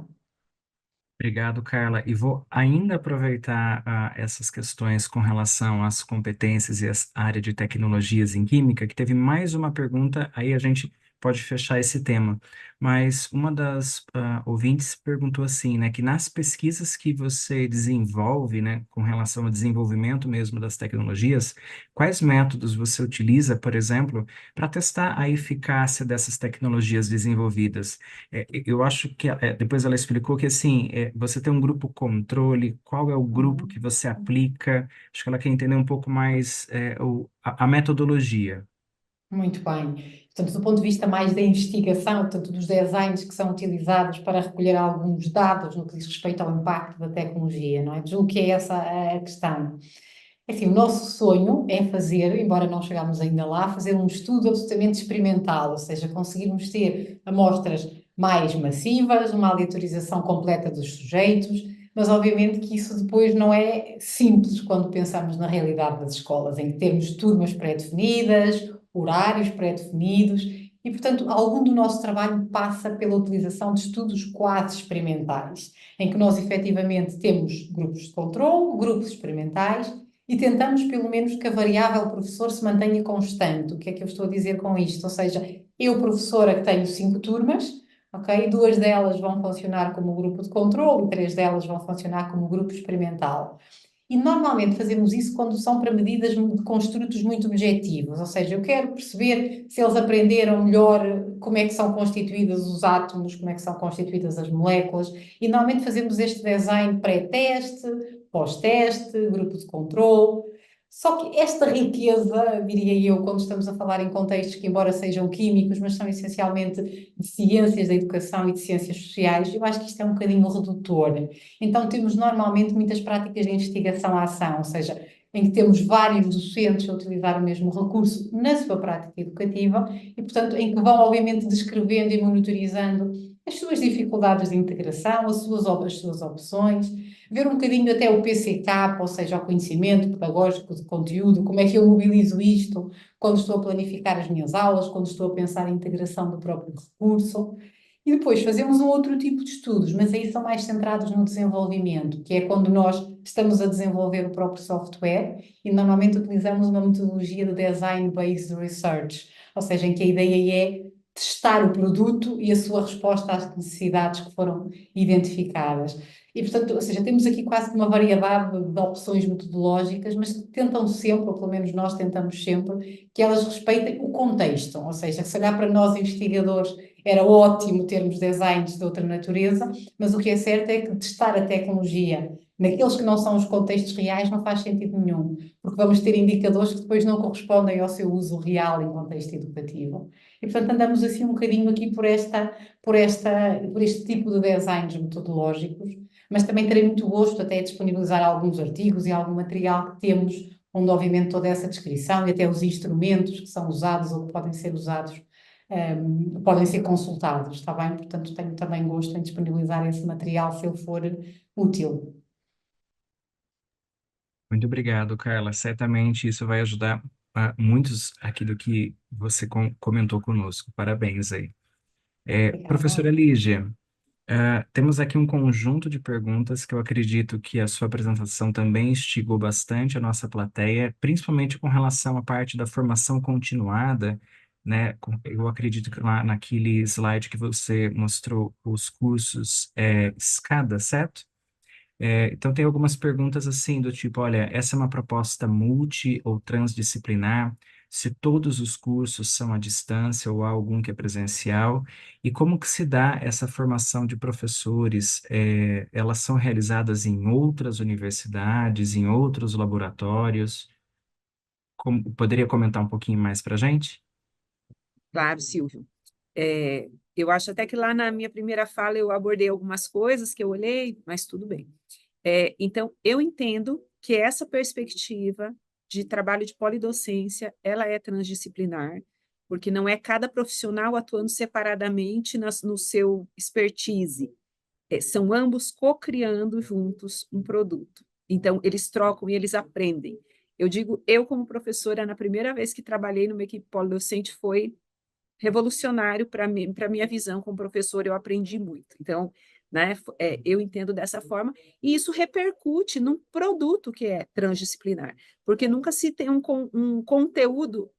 Obrigado, Carla. E vou ainda aproveitar essas questões com relação às competências e à área de tecnologias em química, que teve mais uma pergunta, aí a gente pode fechar esse tema. Mas uma das ouvintes perguntou assim, né, que nas pesquisas que você desenvolve, né, com relação ao desenvolvimento mesmo das tecnologias, quais métodos você utiliza, por exemplo, para testar a eficácia dessas tecnologias desenvolvidas? Eu acho que depois ela explicou que assim, você tem um grupo controle, qual é o grupo que você aplica? Acho que ela quer entender um pouco mais a metodologia. Muito bem. Portanto, do ponto de vista mais da investigação, portanto, dos designs que são utilizados para recolher alguns dados no que diz respeito ao impacto da tecnologia, não é? Julgo que é essa a questão. Assim, o nosso sonho é fazer, embora não chegámos ainda lá, fazer um estudo absolutamente experimental, ou seja, conseguirmos ter amostras mais massivas, uma aleatorização completa dos sujeitos, mas obviamente que isso depois não é simples quando pensamos na realidade das escolas, em que temos turmas pré-definidas, horários pré-definidos, e, portanto, algum do nosso trabalho passa pela utilização de estudos quase experimentais, em que nós efetivamente temos grupos de controle, grupos experimentais, e tentamos, pelo menos, que a variável professor se mantenha constante. O que é que eu estou a dizer com isto? Ou seja, eu, professora, que tenho 5 turmas, ok? 2 delas vão funcionar como grupo de controle e 3 delas vão funcionar como grupo experimental. E normalmente fazemos isso quando são para medidas de construtos muito objetivos, ou seja, eu quero perceber se eles aprenderam melhor como é que são constituídos os átomos, como é que são constituídas as moléculas, e normalmente fazemos este design pré-teste, pós-teste, grupo de controle. Só que esta riqueza, diria eu, quando estamos a falar em contextos que, embora sejam químicos, mas são essencialmente de ciências da educação e de ciências sociais, eu acho que isto é um bocadinho redutor. Então, temos normalmente muitas práticas de investigação-ação, ou seja, em que temos vários docentes a utilizar o mesmo recurso na sua prática educativa e, portanto, em que vão, obviamente, descrevendo e monitorizando as suas dificuldades de integração, as suas opções, ver um bocadinho até o PCK, ou seja, o conhecimento pedagógico de conteúdo, como é que eu mobilizo isto quando estou a planificar as minhas aulas, quando estou a pensar a integração do próprio recurso. E depois fazemos um outro tipo de estudos, mas aí são mais centrados no desenvolvimento, que é quando nós estamos a desenvolver o próprio software e normalmente utilizamos uma metodologia de Design-Based Research, ou seja, em que a ideia é testar o produto e a sua resposta às necessidades que foram identificadas. E, portanto, ou seja, temos aqui quase que uma variedade de opções metodológicas, mas que tentam sempre, ou pelo menos nós tentamos sempre, que elas respeitem o contexto. Ou seja, se olhar para nós investigadores era ótimo termos designs de outra natureza, mas o que é certo é que testar a tecnologia naqueles que não são os contextos reais não faz sentido nenhum, porque vamos ter indicadores que depois não correspondem ao seu uso real em contexto educativo. E, portanto, andamos assim um bocadinho aqui por este tipo de designs metodológicos, mas também terei muito gosto até de disponibilizar alguns artigos e algum material que temos, onde obviamente toda essa descrição e até os instrumentos que são usados ou que podem ser usados podem ser consultados, está bem? Portanto, tenho também gosto em disponibilizar esse material se ele for útil. Muito obrigado, Carla. Certamente isso vai ajudar muitos aqui do que você comentou conosco. Parabéns aí. Obrigada. Professora Lígia, temos aqui um conjunto de perguntas que eu acredito que a sua apresentação também instigou bastante a nossa plateia, principalmente com relação à parte da formação continuada, né? Eu acredito que lá naquele slide que você mostrou os cursos escada, certo? Então, tem algumas perguntas assim, do tipo, olha, essa é uma proposta multi ou transdisciplinar, se todos os cursos são à distância ou há algum que é presencial, e como que se dá essa formação de professores? Elas são realizadas em outras universidades, em outros laboratórios? Poderia comentar um pouquinho mais para a gente? Claro, Silvio. Eu acho até que lá na minha primeira fala eu abordei algumas coisas que eu olhei, mas tudo bem. Então, eu entendo que essa perspectiva de trabalho de polidocência, ela é transdisciplinar, porque não é cada profissional atuando separadamente no seu expertise. São ambos co-criando juntos um produto. Então, eles trocam e eles aprendem. Eu digo, eu como professora, na primeira vez que trabalhei numa equipe polidocente, foi revolucionário para mim, para minha visão como professora, eu aprendi muito. Então, né? Eu entendo dessa forma, e isso repercute num produto que é transdisciplinar, porque nunca se tem um conteúdo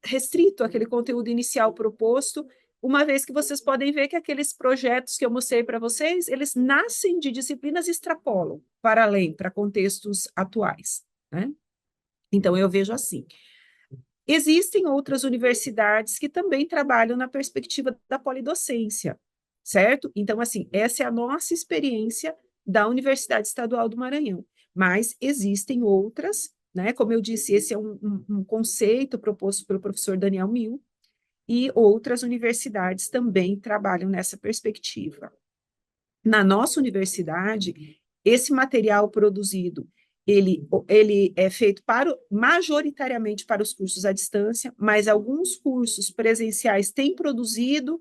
restrito àquele conteúdo inicial proposto, uma vez que vocês podem ver que aqueles projetos que eu mostrei para vocês, eles nascem de disciplinas e extrapolam para além, para contextos atuais, né? Então, eu vejo assim. Existem outras universidades que também trabalham na perspectiva da polidocência, certo? Então, assim, essa é a nossa experiência da Universidade Estadual do Maranhão. Mas existem outras, né? Como eu disse, esse é um conceito proposto pelo professor Daniel Mil, e outras universidades também trabalham nessa perspectiva. Na nossa universidade, esse material produzido, ele é feito majoritariamente para os cursos à distância, mas alguns cursos presenciais têm produzido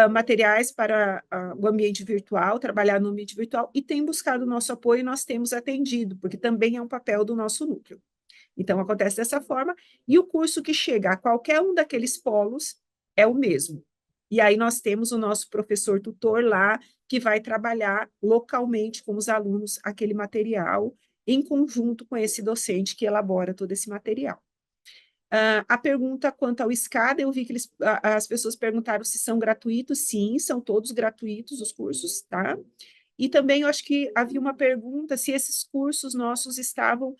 materiais para o ambiente virtual, trabalhar no ambiente virtual, e têm buscado o nosso apoio e nós temos atendido, porque também é um papel do nosso núcleo. Então, acontece dessa forma, e o curso que chega a qualquer um daqueles polos é o mesmo. E aí nós temos o nosso professor tutor lá, que vai trabalhar localmente com os alunos aquele material, em conjunto com esse docente que elabora todo esse material. A pergunta quanto ao SCADA, eu vi que as pessoas perguntaram se são gratuitos. Sim, são todos gratuitos os cursos, tá? E também eu acho que havia uma pergunta se esses cursos nossos estavam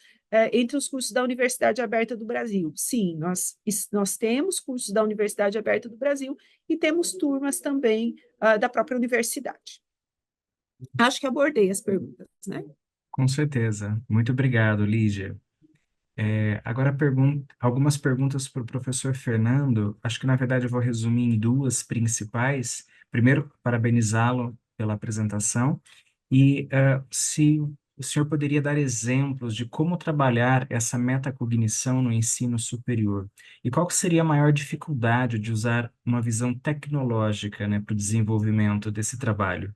entre os cursos da Universidade Aberta do Brasil. Sim, nós temos cursos da Universidade Aberta do Brasil e temos turmas também da própria universidade. Acho que abordei as perguntas, né? Com certeza. Muito obrigado, Lígia. Agora, algumas perguntas para o professor Fernando. Acho que, na verdade, eu vou resumir em duas principais. Primeiro, parabenizá-lo pela apresentação. E se o senhor poderia dar exemplos de como trabalhar essa metacognição no ensino superior? E qual que seria a maior dificuldade de usar uma visão tecnológica, né, para o desenvolvimento desse trabalho?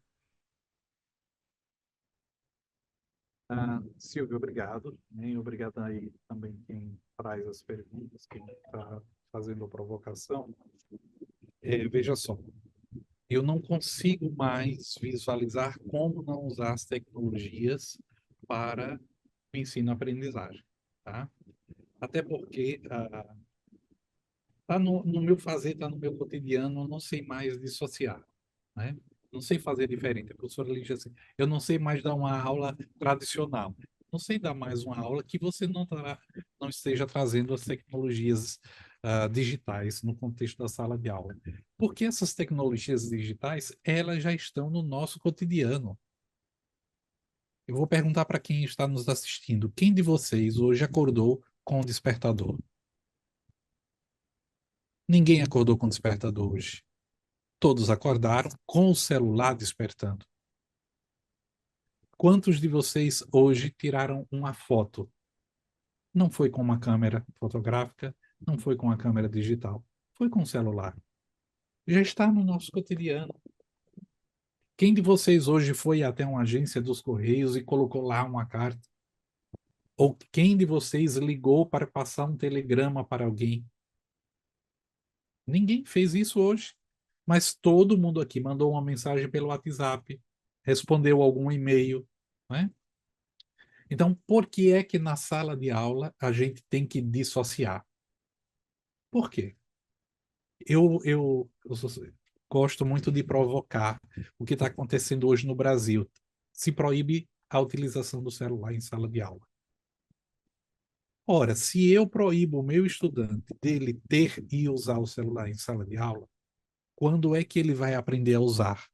Silvio, obrigado. E obrigado aí também quem traz as perguntas, quem está fazendo a provocação. Veja só, eu não consigo mais visualizar como não usar as tecnologias para o ensino-aprendizagem, tá? Até porque tá no meu fazer, tá no meu cotidiano, eu não sei mais dissociar, né? Não sei fazer diferente. A professora Lígia, assim, eu não sei mais dar uma aula tradicional. Não sei dar mais uma aula que você não esteja trazendo as tecnologias digitais no contexto da sala de aula. Porque essas tecnologias digitais, elas já estão no nosso cotidiano. Eu vou perguntar para quem está nos assistindo, quem de vocês hoje acordou com o despertador? Ninguém acordou com o despertador hoje. Todos acordaram com o celular despertando. Quantos de vocês hoje tiraram uma foto? Não foi com uma câmera fotográfica, não foi com a câmera digital, foi com o celular. Já está no nosso cotidiano. Quem de vocês hoje foi até uma agência dos Correios e colocou lá uma carta? Ou quem de vocês ligou para passar um telegrama para alguém? Ninguém fez isso hoje. Mas todo mundo aqui mandou uma mensagem pelo WhatsApp, respondeu algum e-mail, né? Então, por que é que na sala de aula a gente tem que dissociar? Por quê? Eu gosto muito de provocar o que está acontecendo hoje no Brasil. Se proíbe a utilização do celular em sala de aula. Ora, se eu proíbo o meu estudante dele ter e usar o celular em sala de aula, quando é que ele vai aprender a usar?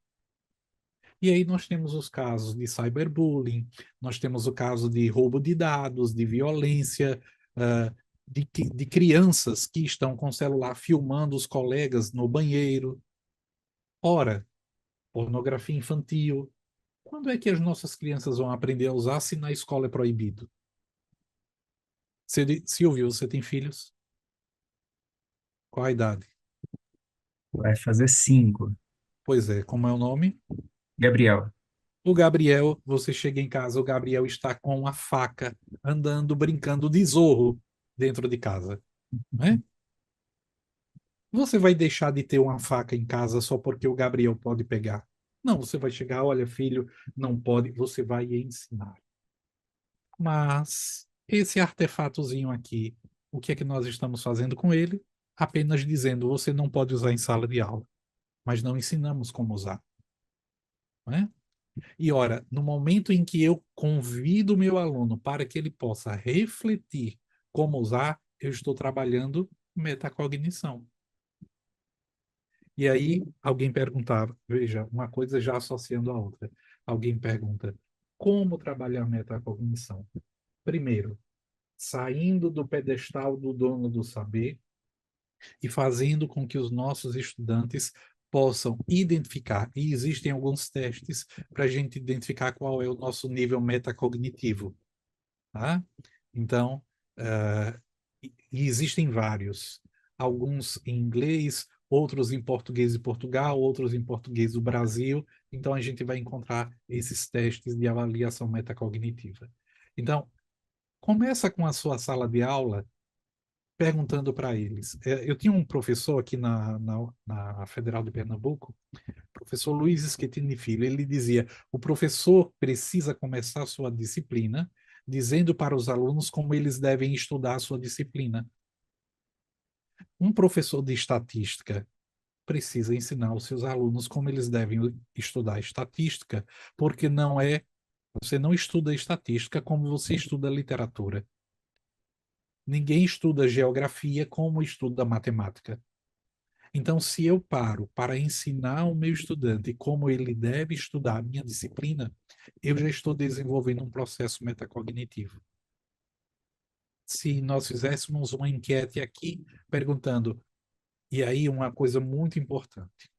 E aí nós temos os casos de cyberbullying, nós temos o caso de roubo de dados, de violência, de crianças que estão com o celular filmando os colegas no banheiro. Ora, pornografia infantil. Quando é que as nossas crianças vão aprender a usar se na escola é proibido? Silvio, você tem filhos? Qual a idade? Vai fazer 5. Pois é, como é o nome? Gabriel. O Gabriel, você chega em casa, o Gabriel está com uma faca, andando, brincando de zorro dentro de casa, né? Você vai deixar de ter uma faca em casa só porque o Gabriel pode pegar? Não, você vai chegar, olha, filho, não pode, você vai ensinar. Mas esse artefatozinho aqui, o que é que nós estamos fazendo com ele? Apenas dizendo, você não pode usar em sala de aula, mas não ensinamos como usar, não é? E ora, no momento em que eu convido o meu aluno para que ele possa refletir como usar, eu estou trabalhando metacognição. E aí alguém perguntava, veja, uma coisa já associando a outra. Alguém pergunta, como trabalhar metacognição? Primeiro, saindo do pedestal do dono do saber e fazendo com que os nossos estudantes possam identificar, e existem alguns testes para a gente identificar qual é o nosso nível metacognitivo, tá? Então, e existem vários, alguns em inglês, outros em português de Portugal, outros em português do Brasil, então a gente vai encontrar esses testes de avaliação metacognitiva. Então, começa com a sua sala de aula perguntando para eles. Eu tinha um professor aqui na Federal de Pernambuco, professor Luiz Schettini Filho, ele dizia: o professor precisa começar a sua disciplina dizendo para os alunos como eles devem estudar a sua disciplina. Um professor de estatística precisa ensinar os seus alunos como eles devem estudar estatística, porque você não estuda estatística como você estuda literatura. Ninguém estuda geografia como estuda matemática. Então, se eu paro para ensinar o meu estudante como ele deve estudar a minha disciplina, eu já estou desenvolvendo um processo metacognitivo. Se nós fizéssemos uma enquete aqui perguntando, e aí uma coisa muito importante,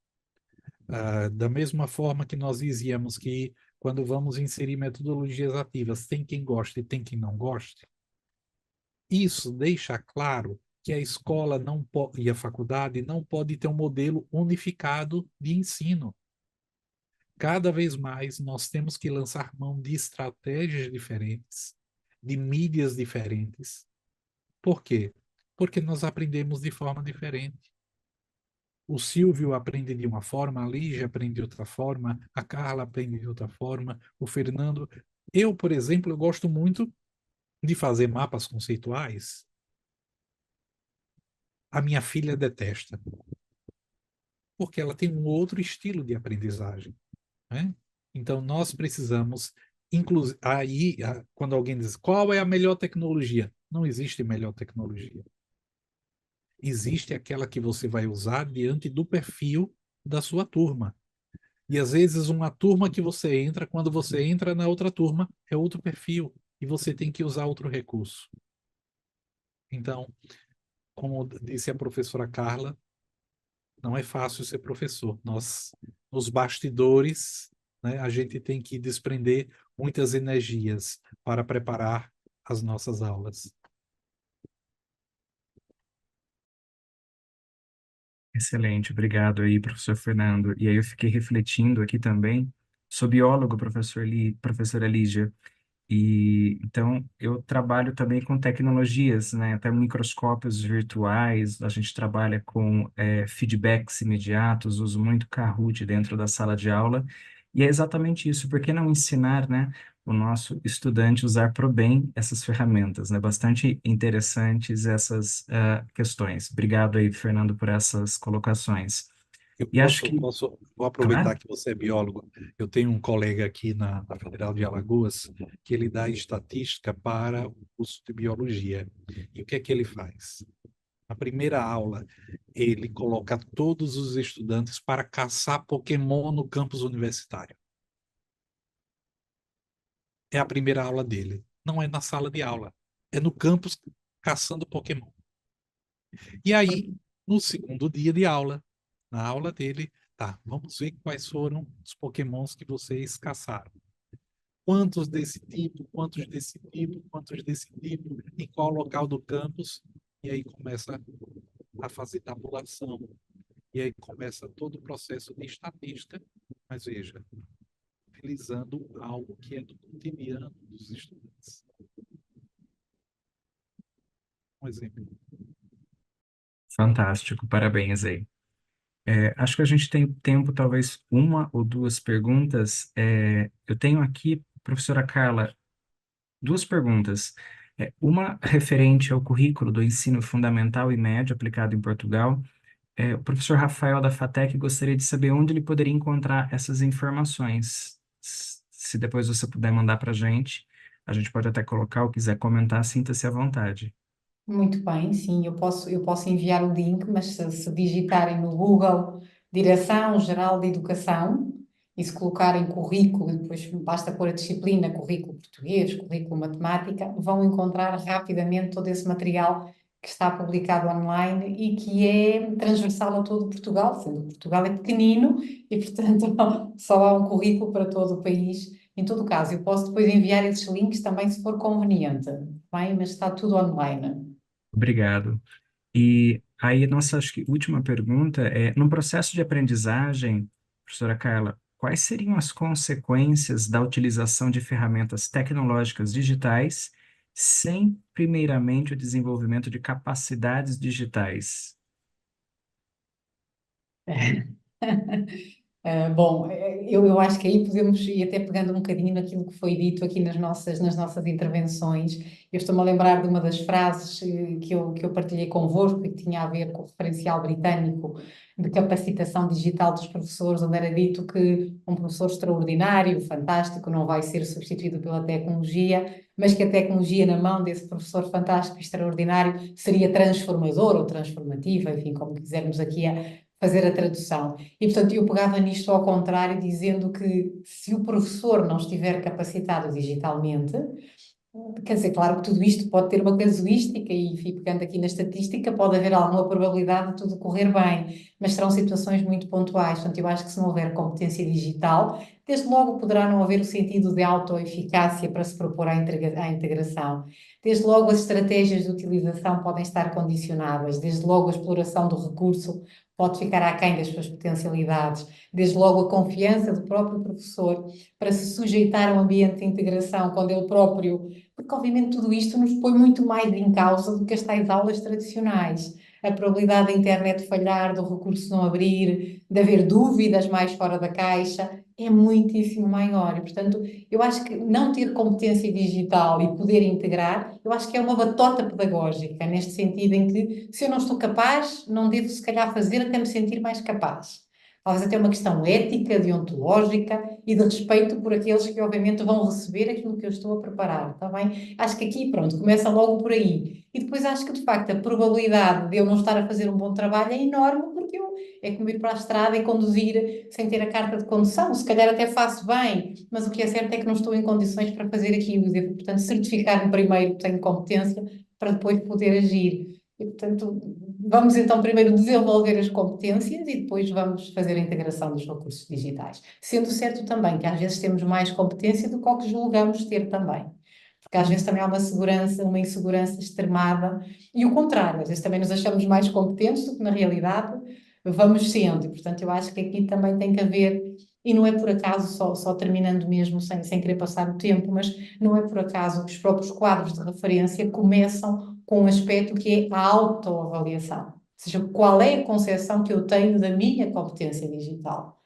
da mesma forma que nós dizíamos que quando vamos inserir metodologias ativas, tem quem goste e tem quem não goste, isso deixa claro que a escola não e a faculdade não pode ter um modelo unificado de ensino. Cada vez mais nós temos que lançar mão de estratégias diferentes, de mídias diferentes. Por quê? Porque nós aprendemos de forma diferente. O Silvio aprende de uma forma, a Lígia aprende de outra forma, a Carla aprende de outra forma, o Fernando. Eu, por exemplo, eu gosto muito de fazer mapas conceituais. A minha filha detesta, porque ela tem um outro estilo de aprendizagem, né? Então, nós precisamos, inclusive, quando alguém diz qual é a melhor tecnologia, não existe melhor tecnologia. Existe aquela que você vai usar diante do perfil da sua turma. E às vezes uma turma que você entra, quando você entra na outra turma, é outro perfil, e você tem que usar outro recurso. Então, como disse a professora Carla, não é fácil ser professor. Nós, nos bastidores, né, a gente tem que desprender muitas energias para preparar as nossas aulas. Excelente, obrigado aí, professor Fernando. E aí eu fiquei refletindo aqui também, sou biólogo, professora Lígia, e então eu trabalho também com tecnologias, né? Até microscópios virtuais, a gente trabalha com feedbacks imediatos, uso muito Kahoot dentro da sala de aula, e é exatamente isso, por que não ensinar, né, o nosso estudante a usar para o bem essas ferramentas, né? Bastante interessantes essas questões. Obrigado aí, Fernando, por essas colocações. E acho que, Vou aproveitar claro, que você é biólogo. Eu tenho um colega aqui na Federal de Alagoas que ele dá estatística para o curso de biologia. E o que é que ele faz? Na primeira aula, ele coloca todos os estudantes para caçar Pokémon no campus universitário. É a primeira aula dele. Não é na sala de aula. É no campus caçando Pokémon. E aí, no segundo dia de aula, na aula dele, tá, vamos ver quais foram os Pokémons que vocês caçaram. Quantos desse tipo, quantos desse tipo, quantos desse tipo, em qual local do campus. E aí começa a fazer tabulação. E aí começa todo o processo de estatística, mas veja, utilizando algo que é do cotidiano dos estudantes. Um exemplo. fantástico, parabéns aí. Acho que a gente tem tempo, talvez uma ou duas perguntas. Eu tenho aqui, professora Carla, duas perguntas. Uma referente ao currículo do ensino fundamental e médio aplicado em Portugal. O professor Rafael da FATEC gostaria de saber onde ele poderia encontrar essas informações. Se depois você puder mandar para a gente pode até colocar ou quiser comentar, sinta-se à vontade. Muito bem, sim, eu posso enviar o link, mas se digitarem no Google Direção-Geral de Educação e se colocarem currículo, e depois basta pôr a disciplina, currículo português, currículo matemática, vão encontrar rapidamente todo esse material que está publicado online e que é transversal a todo Portugal, sendo que Portugal é pequenino e, portanto, só há um currículo para todo o país. Em todo o caso, eu posso depois enviar esses links também se for conveniente, bem, mas está tudo online. Obrigado. E aí, nossa, acho que última pergunta no processo de aprendizagem, professora Carla, quais seriam as consequências da utilização de ferramentas tecnológicas digitais sem, primeiramente, o desenvolvimento de capacidades digitais? Bom, eu acho que aí podemos ir até pegando um bocadinho naquilo que foi dito aqui nas nossas intervenções. Eu estou-me a lembrar de uma das frases que eu partilhei convosco e que tinha a ver com o referencial britânico de capacitação digital dos professores, onde era dito que um professor extraordinário, fantástico, não vai ser substituído pela tecnologia, mas que a tecnologia na mão desse professor fantástico e extraordinário seria transformadora ou transformativa, enfim, como quisermos aqui fazer a tradução. E, portanto, eu pegava nisto ao contrário, dizendo que se o professor não estiver capacitado digitalmente, quer dizer, claro que tudo isto pode ter uma casuística e, enfim, pegando aqui na estatística, pode haver alguma probabilidade de tudo correr bem, mas serão situações muito pontuais. Portanto, eu acho que se não houver competência digital, desde logo poderá não haver o sentido de autoeficácia para se propor à integração. Desde logo as estratégias de utilização podem estar condicionadas, desde logo a exploração do recurso pode ficar aquém das suas potencialidades, desde logo a confiança do próprio professor para se sujeitar a um ambiente de integração quando ele próprio, porque obviamente tudo isto nos põe muito mais em causa do que as tais aulas tradicionais. A probabilidade da internet falhar, do recurso não abrir, de haver dúvidas mais fora da caixa, é muitíssimo maior. E, portanto, eu acho que não ter competência digital e poder integrar, eu acho que é uma batota pedagógica, neste sentido em que, se eu não estou capaz, não devo se calhar fazer até me sentir mais capaz. Talvez até uma questão ética, deontológica e de respeito por aqueles que, obviamente, vão receber aquilo que eu estou a preparar, está bem? Acho que aqui, pronto, começa logo por aí. E depois acho que, de facto, a probabilidade de eu não estar a fazer um bom trabalho é enorme, porque é como ir para a estrada e conduzir sem ter a carta de condução. Se calhar até faço bem, mas o que é certo é que não estou em condições para fazer aquilo. Devo, portanto, certificar-me primeiro que tenho competência para depois poder agir. E, portanto, vamos então primeiro desenvolver as competências e depois vamos fazer a integração dos recursos digitais. Sendo certo também que às vezes temos mais competência do que o que julgamos ter também. Porque às vezes também há uma segurança, uma insegurança extremada e o contrário, às vezes também nos achamos mais competentes do que na realidade vamos sendo. E, portanto, eu acho que aqui também tem que haver, e não é por acaso, só terminando mesmo, sem querer passar o tempo, mas não é por acaso que os próprios quadros de referência começam com um aspecto que é a autoavaliação. Ou seja, qual é a concepção que eu tenho da minha competência digital?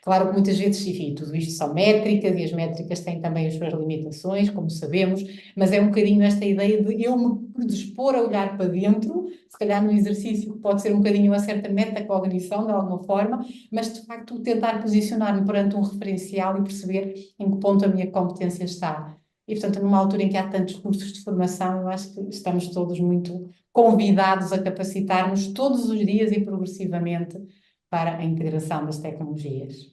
Claro que muitas vezes, enfim, tudo isto são métricas e as métricas têm também as suas limitações, como sabemos, mas é um bocadinho esta ideia de eu me predispor a olhar para dentro, se calhar num exercício que pode ser um bocadinho uma certa metacognição, de alguma forma, mas de facto tentar posicionar-me perante um referencial e perceber em que ponto a minha competência está. E, portanto, numa altura em que há tantos cursos de formação, eu acho que estamos todos muito convidados a capacitar-nos todos os dias e progressivamente para a integração das tecnologias.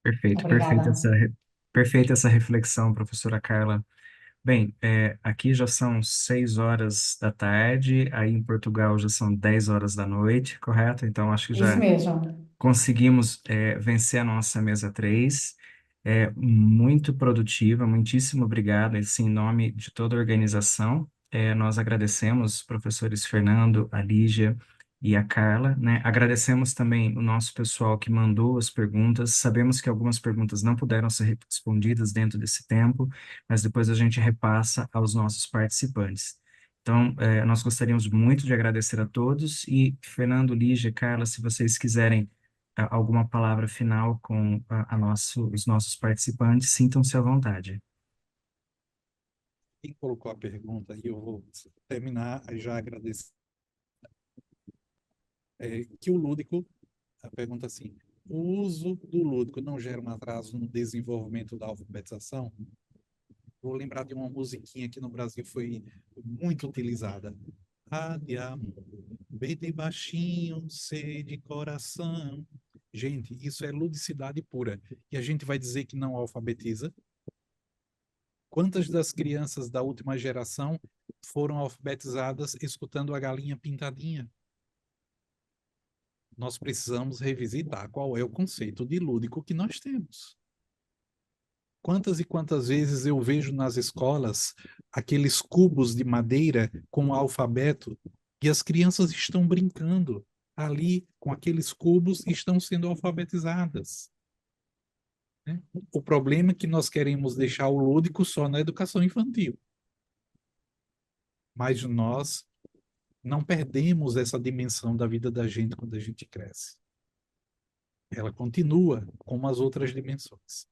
Perfeito, Obrigada. perfeita essa reflexão, professora Carla. Bem, aqui já são 6 horas da tarde, aí em Portugal já são 10 horas da noite, correto? Então acho que Isso já mesmo. conseguimos vencer a nossa mesa 3. Muito produtiva, muitíssimo obrigado, assim, em nome de toda a organização. Nós agradecemos os professores Fernando, a Lígia e a Carla, né? Agradecemos também o nosso pessoal que mandou as perguntas. Sabemos que algumas perguntas não puderam ser respondidas dentro desse tempo, mas depois a gente repassa aos nossos participantes. Então, nós gostaríamos muito de agradecer a todos e, Fernando, Lígia, Carla, se vocês quiserem alguma palavra final com os nossos participantes, sintam-se à vontade. Quem colocou a pergunta, e eu vou terminar já agradecer, que o lúdico, a pergunta assim, o uso do lúdico não gera um atraso no desenvolvimento da alfabetização? Vou lembrar de uma musiquinha que no Brasil foi muito utilizada. A de amor, B de baixinho, C de coração. Gente, isso é ludicidade pura. E a gente vai dizer que não alfabetiza? Quantas das crianças da última geração foram alfabetizadas escutando a galinha pintadinha? Nós precisamos revisitar qual é o conceito de lúdico que nós temos. Quantas e quantas vezes eu vejo nas escolas aqueles cubos de madeira com o alfabeto e as crianças estão brincando ali com aqueles cubos e estão sendo alfabetizadas, né? O problema é que nós queremos deixar o lúdico só na educação infantil. Mas nós não perdemos essa dimensão da vida da gente quando a gente cresce. Ela continua como as outras dimensões.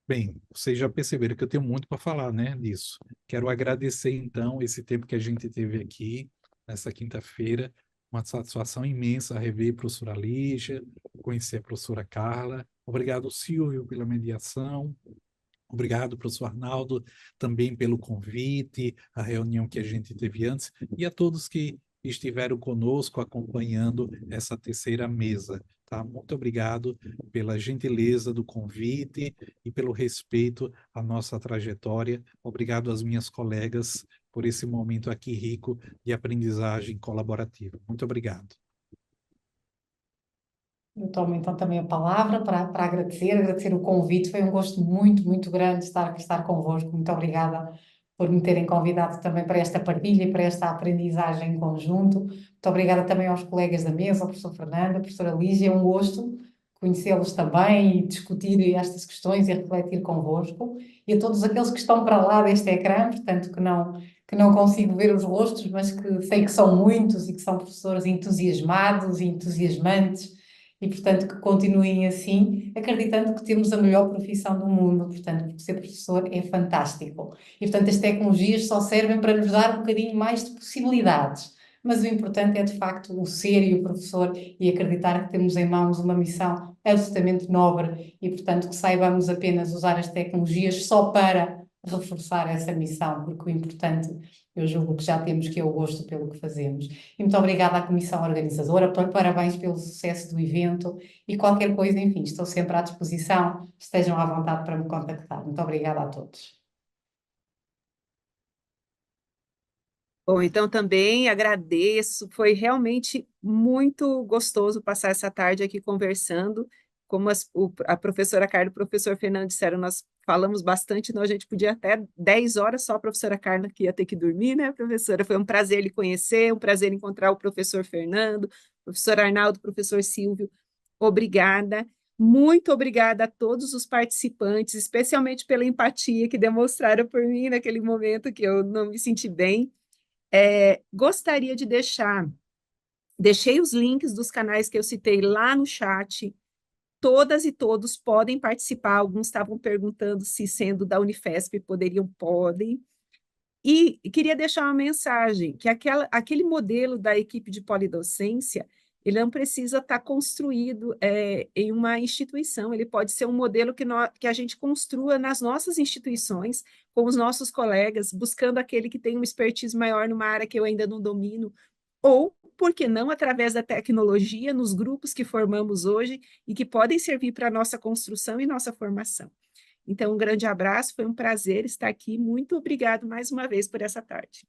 Bem, vocês já perceberam que eu tenho muito para falar, né, disso. Quero agradecer, então, esse tempo que a gente teve aqui, nessa quinta-feira. Uma satisfação imensa rever a professora Lígia, conhecer a professora Carla. Obrigado, Silvio, pela mediação. Obrigado, professor Arnaldo, também pelo convite, a reunião que a gente teve antes, e a todos que estiveram conosco acompanhando essa terceira mesa. Tá? Muito obrigado pela gentileza do convite e pelo respeito à nossa trajetória. Obrigado às minhas colegas por esse momento aqui rico de aprendizagem colaborativa. Muito obrigado. Eu tomo então também a palavra para agradecer o convite. Foi um gosto muito, muito grande estar convosco. Muito obrigada por me terem convidado também para esta partilha e para esta aprendizagem em conjunto. Muito obrigada também aos colegas da mesa, ao professor Fernando, à professora Lígia. É um gosto conhecê-los também e discutir estas questões e refletir convosco. E a todos aqueles que estão para lá deste ecrã, portanto, que não consigo ver os rostos, mas que sei que são muitos e que são professores entusiasmados e entusiasmantes e, portanto, que continuem assim, acreditando que temos a melhor profissão do mundo, portanto, porque ser professor é fantástico. E, portanto, as tecnologias só servem para nos dar um bocadinho mais de possibilidades, mas o importante é, de facto, o ser e o professor e acreditar que temos em mãos uma missão absolutamente nobre e, portanto, que saibamos apenas usar as tecnologias só para reforçar essa missão, porque o importante, eu julgo que já temos, que é o gosto pelo que fazemos. E muito obrigada à comissão organizadora, parabéns pelo sucesso do evento e qualquer coisa, enfim, estou sempre à disposição, estejam à vontade para me contactar. Muito obrigada a todos. Bom, então também agradeço, foi realmente muito gostoso passar essa tarde aqui conversando. Como a professora Carla e o professor Fernando disseram, nós falamos bastante, então a gente podia até 10 horas só a professora Carla que ia ter que dormir, né, professora? Foi um prazer lhe conhecer, um prazer encontrar o professor Fernando, professor Arnaldo, professor Silvio. Obrigada. Muito obrigada a todos os participantes, especialmente pela empatia que demonstraram por mim naquele momento que eu não me senti bem. Gostaria de deixei os links dos canais que eu citei lá no chat. Todas e todos podem participar. Alguns estavam perguntando se, sendo da Unifesp, podem. E queria deixar uma mensagem, que aquele modelo da equipe de polidocência, ele não precisa estar construído em uma instituição, ele pode ser um modelo que a gente construa nas nossas instituições, com os nossos colegas, buscando aquele que tem uma expertise maior numa área que eu ainda não domino, ou, por que não, através da tecnologia, nos grupos que formamos hoje e que podem servir para a nossa construção e nossa formação. Então, um grande abraço, foi um prazer estar aqui. Muito obrigado mais uma vez por essa tarde.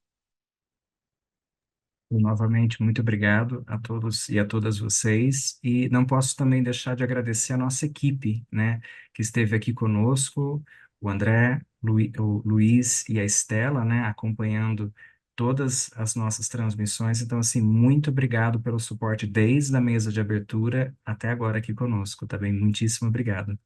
Novamente, muito obrigado a todos e a todas vocês. E não posso também deixar de agradecer a nossa equipe, né, que esteve aqui conosco, o André, o Luiz e a Estela, né, acompanhando todas as nossas transmissões. Então, assim, muito obrigado pelo suporte desde a mesa de abertura até agora aqui conosco, tá bem? Muitíssimo obrigado.